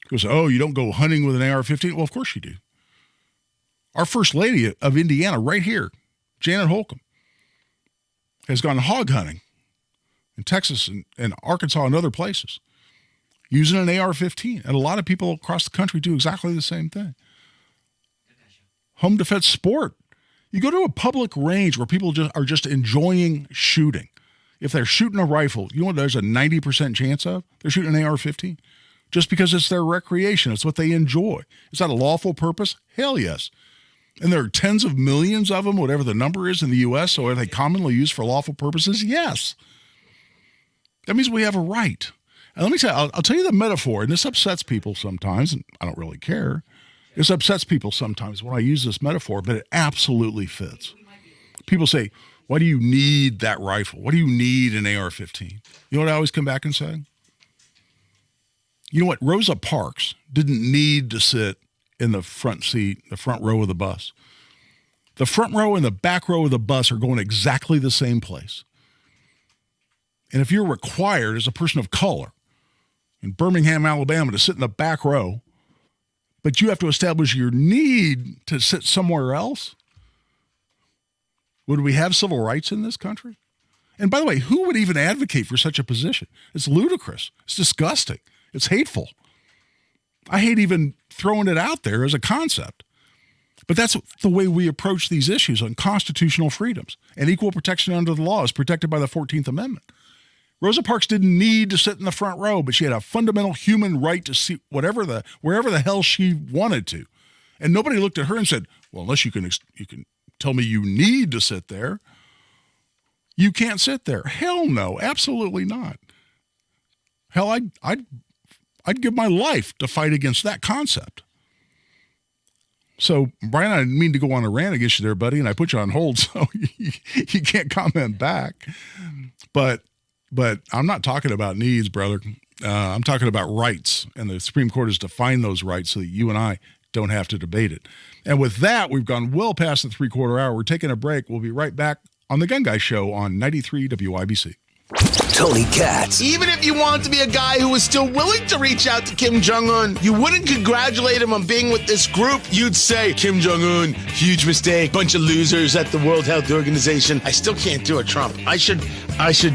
Because, oh, you don't go hunting with an AR-15? Well, of course you do. Our First Lady of Indiana right here, Janet Holcomb, has gone hog hunting in Texas and Arkansas and other places using an AR-15. And a lot of people across the country do exactly the same thing. Home defense sport. You go to a public range where people are just enjoying shooting. If they're shooting a rifle, you know what there's a 90% chance of? They're shooting an AR-15. Just because it's their recreation. It's what they enjoy. Is that a lawful purpose? Hell yes. And there are tens of millions of them, whatever the number is in the U.S., so are they commonly used for lawful purposes? Yes. That means we have a right. And let me tell you, I'll tell you the metaphor, and this upsets people sometimes, and I don't really care. This upsets people sometimes when I use this metaphor, but it absolutely fits. People say, why do you need that rifle? What do you need an AR-15? You know what I always come back and say? You know what? Rosa Parks didn't need to sit in the front seat, the front row of the bus. The front row and the back row of the bus are going exactly the same place. And if you're required as a person of color in Birmingham, Alabama, to sit in the back row, but you have to establish your need to sit somewhere else, would we have civil rights in this country? And by the way, who would even advocate for such a position? It's ludicrous. It's disgusting. It's hateful. I hate even throwing it out there as a concept. But that's the way we approach these issues on constitutional freedoms. And equal protection under the law is protected by the 14th Amendment. Rosa Parks didn't need to sit in the front row, but she had a fundamental human right to see wherever the hell she wanted to. And nobody looked at her and said, well, unless you can tell me you need to sit there, you can't sit there. Hell no, absolutely not. Hell, I'd give my life to fight against that concept. So, Brian, I didn't mean to go on a rant against you there, buddy, and I put you on hold, so you can't comment back. But I'm not talking about needs, brother. I'm talking about rights, and the Supreme Court has defined those rights so that you and I don't have to debate it. And with that, we've gone well past the 3/4 hour. We're taking a break. We'll be right back on The Gun Guy Show on 93 WIBC. Tony Katz. Even if you wanted to be a guy who was still willing to reach out to Kim Jong-un, you wouldn't congratulate him on being with this group. You'd say, Kim Jong-un, huge mistake, bunch of losers at the World Health Organization. I still can't do a Trump. I should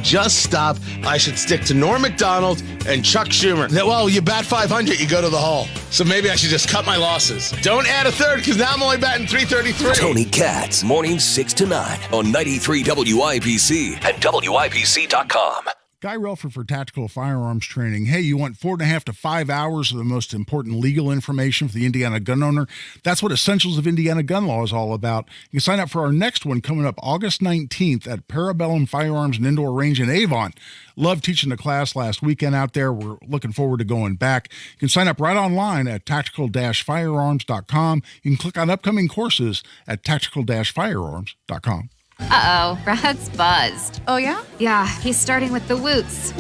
just stop. I should stick to Norm Macdonald and Chuck Schumer. Well, you bat 500, you go to the Hall. So maybe I should just cut my losses. Don't add a third, because now I'm only batting 333. Tony Katz, mornings 6 to 9 on 93 WIBC and WIBC.com. Guy Relford for Tactical Firearms Training. Hey, you want 4.5 to 5 hours of the most important legal information for the Indiana gun owner? That's what Essentials of Indiana Gun Law is all about. You can sign up for our next one coming up August 19th at Parabellum Firearms and Indoor Range in Avon. Loved teaching the class last weekend out there. We're looking forward to going back. You can sign up right online at tactical-firearms.com. You can click on upcoming courses at tactical-firearms.com. Uh-oh, Brad's buzzed. Oh, yeah? Yeah, he's starting with the woots.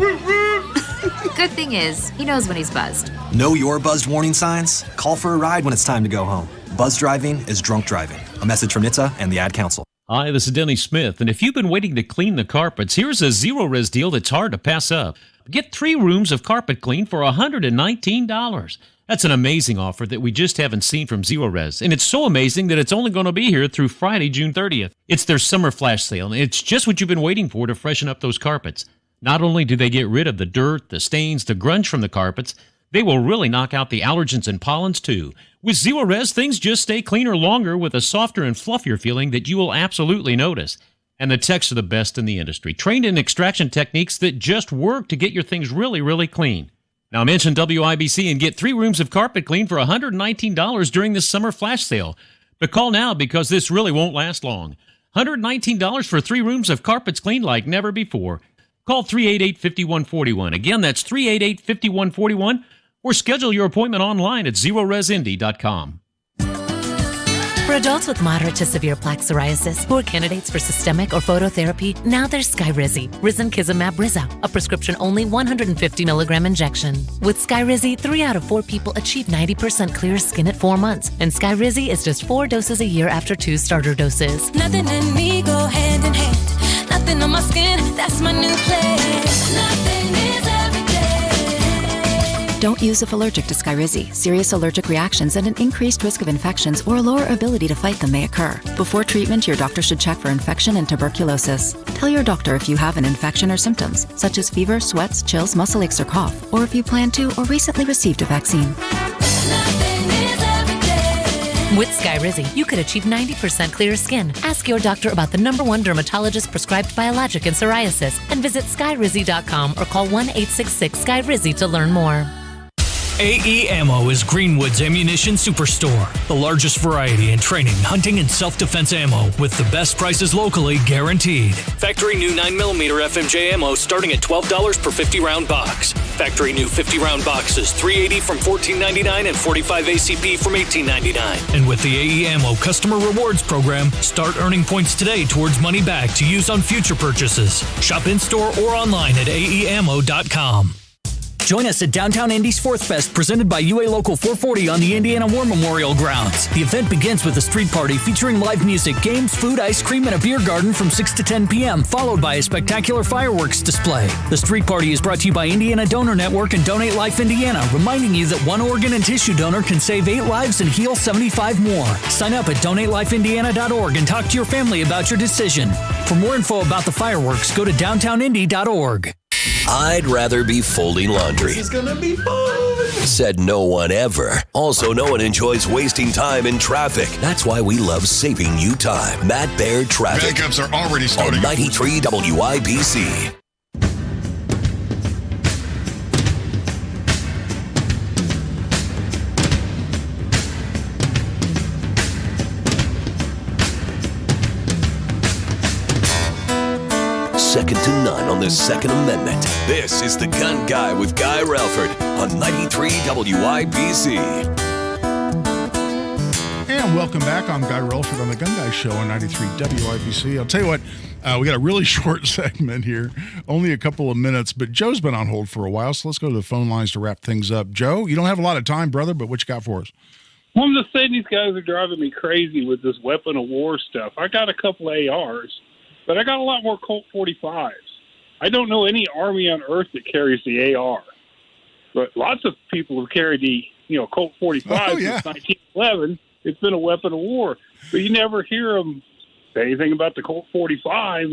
Good thing is, he knows when he's buzzed. Know your buzzed warning signs? Call for a ride when it's time to go home. Buzz driving is drunk driving. A message from NHTSA and the Ad Council. Hi, this is Denny Smith, and if you've been waiting to clean the carpets, here's a zero-res deal that's hard to pass up. Get 3 rooms of carpet clean for $119. That's an amazing offer that we just haven't seen from Zero Res, and it's so amazing that it's only going to be here through Friday, June 30th. It's their summer flash sale, and it's just what you've been waiting for to freshen up those carpets. Not only do they get rid of the dirt, the stains, the grunge from the carpets, they will really knock out the allergens and pollens too. With Zero Res, things just stay cleaner longer with a softer and fluffier feeling that you will absolutely notice. And the techs are the best in the industry, trained in extraction techniques that just work to get your things really, really clean. Now mention WIBC and get 3 rooms of carpet clean for $119 during this summer flash sale. But call now because this really won't last long. $119 for 3 rooms of carpets cleaned like never before. Call 388-5141. Again, that's 388-5141. Or schedule your appointment online at zeroresindy.com. For adults with moderate to severe plaque psoriasis who are candidates for systemic or phototherapy, now there's Skyrizi, Risankizumab Riza, a prescription-only 150 milligram injection. With Skyrizi, 3 out of 4 people achieve 90% clear skin at 4 months, and Skyrizi is just 4 doses a year after 2 starter doses. Nothing and me go hand in hand. Nothing on my skin, that's my new plan. Nothing is every day. Don't use if allergic to Skyrizi. Serious allergic reactions and an increased risk of infections or a lower ability to fight them may occur. Before treatment, your doctor should check for infection and tuberculosis. Tell your doctor if you have an infection or symptoms, such as fever, sweats, chills, muscle aches, or cough, or if you plan to or recently received a vaccine. With Skyrizi, you could achieve 90% clear skin. Ask your doctor about the #1 dermatologist prescribed biologic in psoriasis and visit skyrizi.com or call 1-866-SKYRIZI to learn more. AE Ammo is Greenwood's ammunition superstore. The largest variety in training, hunting, and self-defense ammo with the best prices locally guaranteed. Factory new 9mm FMJ ammo starting at $12 per 50-round box. Factory new 50-round boxes, $380 from $14.99 and $45 ACP from $18.99. And with the AE Ammo Customer Rewards Program, start earning points today towards money back to use on future purchases. Shop in-store or online at aeammo.com. Join us at Downtown Indy's 4th Fest, presented by UA Local 440 on the Indiana War Memorial Grounds. The event begins with a street party featuring live music, games, food, ice cream, and a beer garden from 6 to 10 p.m., followed by a spectacular fireworks display. The street party is brought to you by Indiana Donor Network and Donate Life Indiana, reminding you that 1 organ and tissue donor can save 8 lives and heal 75 more. Sign up at donatelifeindiana.org and talk to your family about your decision. For more info about the fireworks, go to downtownindy.org. I'd rather be folding laundry. This is gonna be fun. Said no one ever. Also, no one enjoys wasting time in traffic. That's why we love saving you time. Matt Baird Traffic. Backups are already starting. On 93 WIBC. second to none on the Second Amendment. This is The Gun Guy with Guy Relford on 93 WIBC. And welcome back. I'm Guy Relford on The Gun Guy Show on 93 WIBC. I'll tell you what, we got a really short segment here, only a couple of minutes, but Joe's been on hold for a while, so let's go to the phone lines to wrap things up. Joe, you don't have a lot of time, brother, but what you got for us? Well, I'm just saying these guys are driving me crazy with this weapon of war stuff. I got a couple of ARs, but I got a lot more Colt 45s. I don't know any Army on earth that carries the AR, but lots of people have carried the Colt 45 since 1911. It's been a weapon of war, but you never hear them say anything about the Colt 45.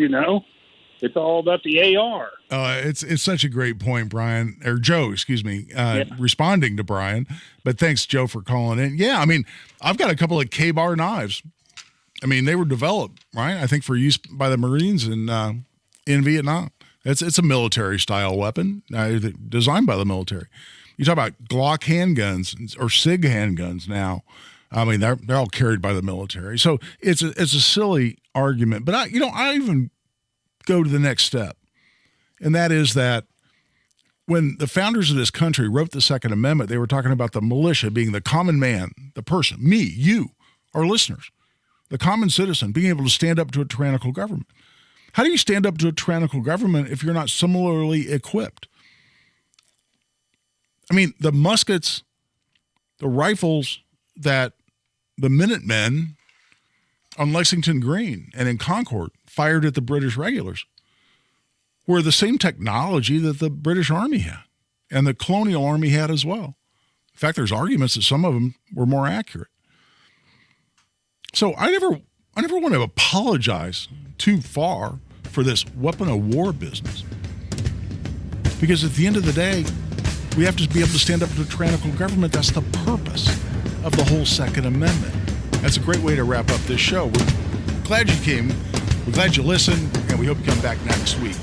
It's all about the AR. It's such a great point, Brian, or Joe, excuse me, responding to Brian. But thanks, Joe, for calling in. Yeah, I mean, I've got a couple of K-bar knives. I mean, they were developed, right? I think for use by the Marines in Vietnam. It's a military-style weapon designed by the military. You talk about Glock handguns or SIG handguns now. I mean, they're all carried by the military. So it's a silly argument. But I even go to the next step, and that is that when the founders of this country wrote the Second Amendment, they were talking about the militia being the common man, the person, me, you, our listeners, the common citizen being able to stand up to a tyrannical government. How do you stand up to a tyrannical government if you're not similarly equipped? I mean, the muskets, the rifles that the Minutemen on Lexington Green and in Concord fired at the British regulars were the same technology that the British Army had and the colonial army had as well. In fact, there's arguments that some of them were more accurate. So I never want to apologize too far for this weapon of war business, because at the end of the day, we have to be able to stand up to a tyrannical government. That's the purpose of the whole Second Amendment. That's a great way to wrap up this show. We're glad you came. We're glad you listened, and we hope you come back next week.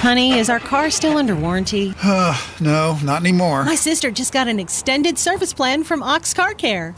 Honey, is our car still under warranty? No, not anymore. My sister just got an extended service plan from Ox Car Care.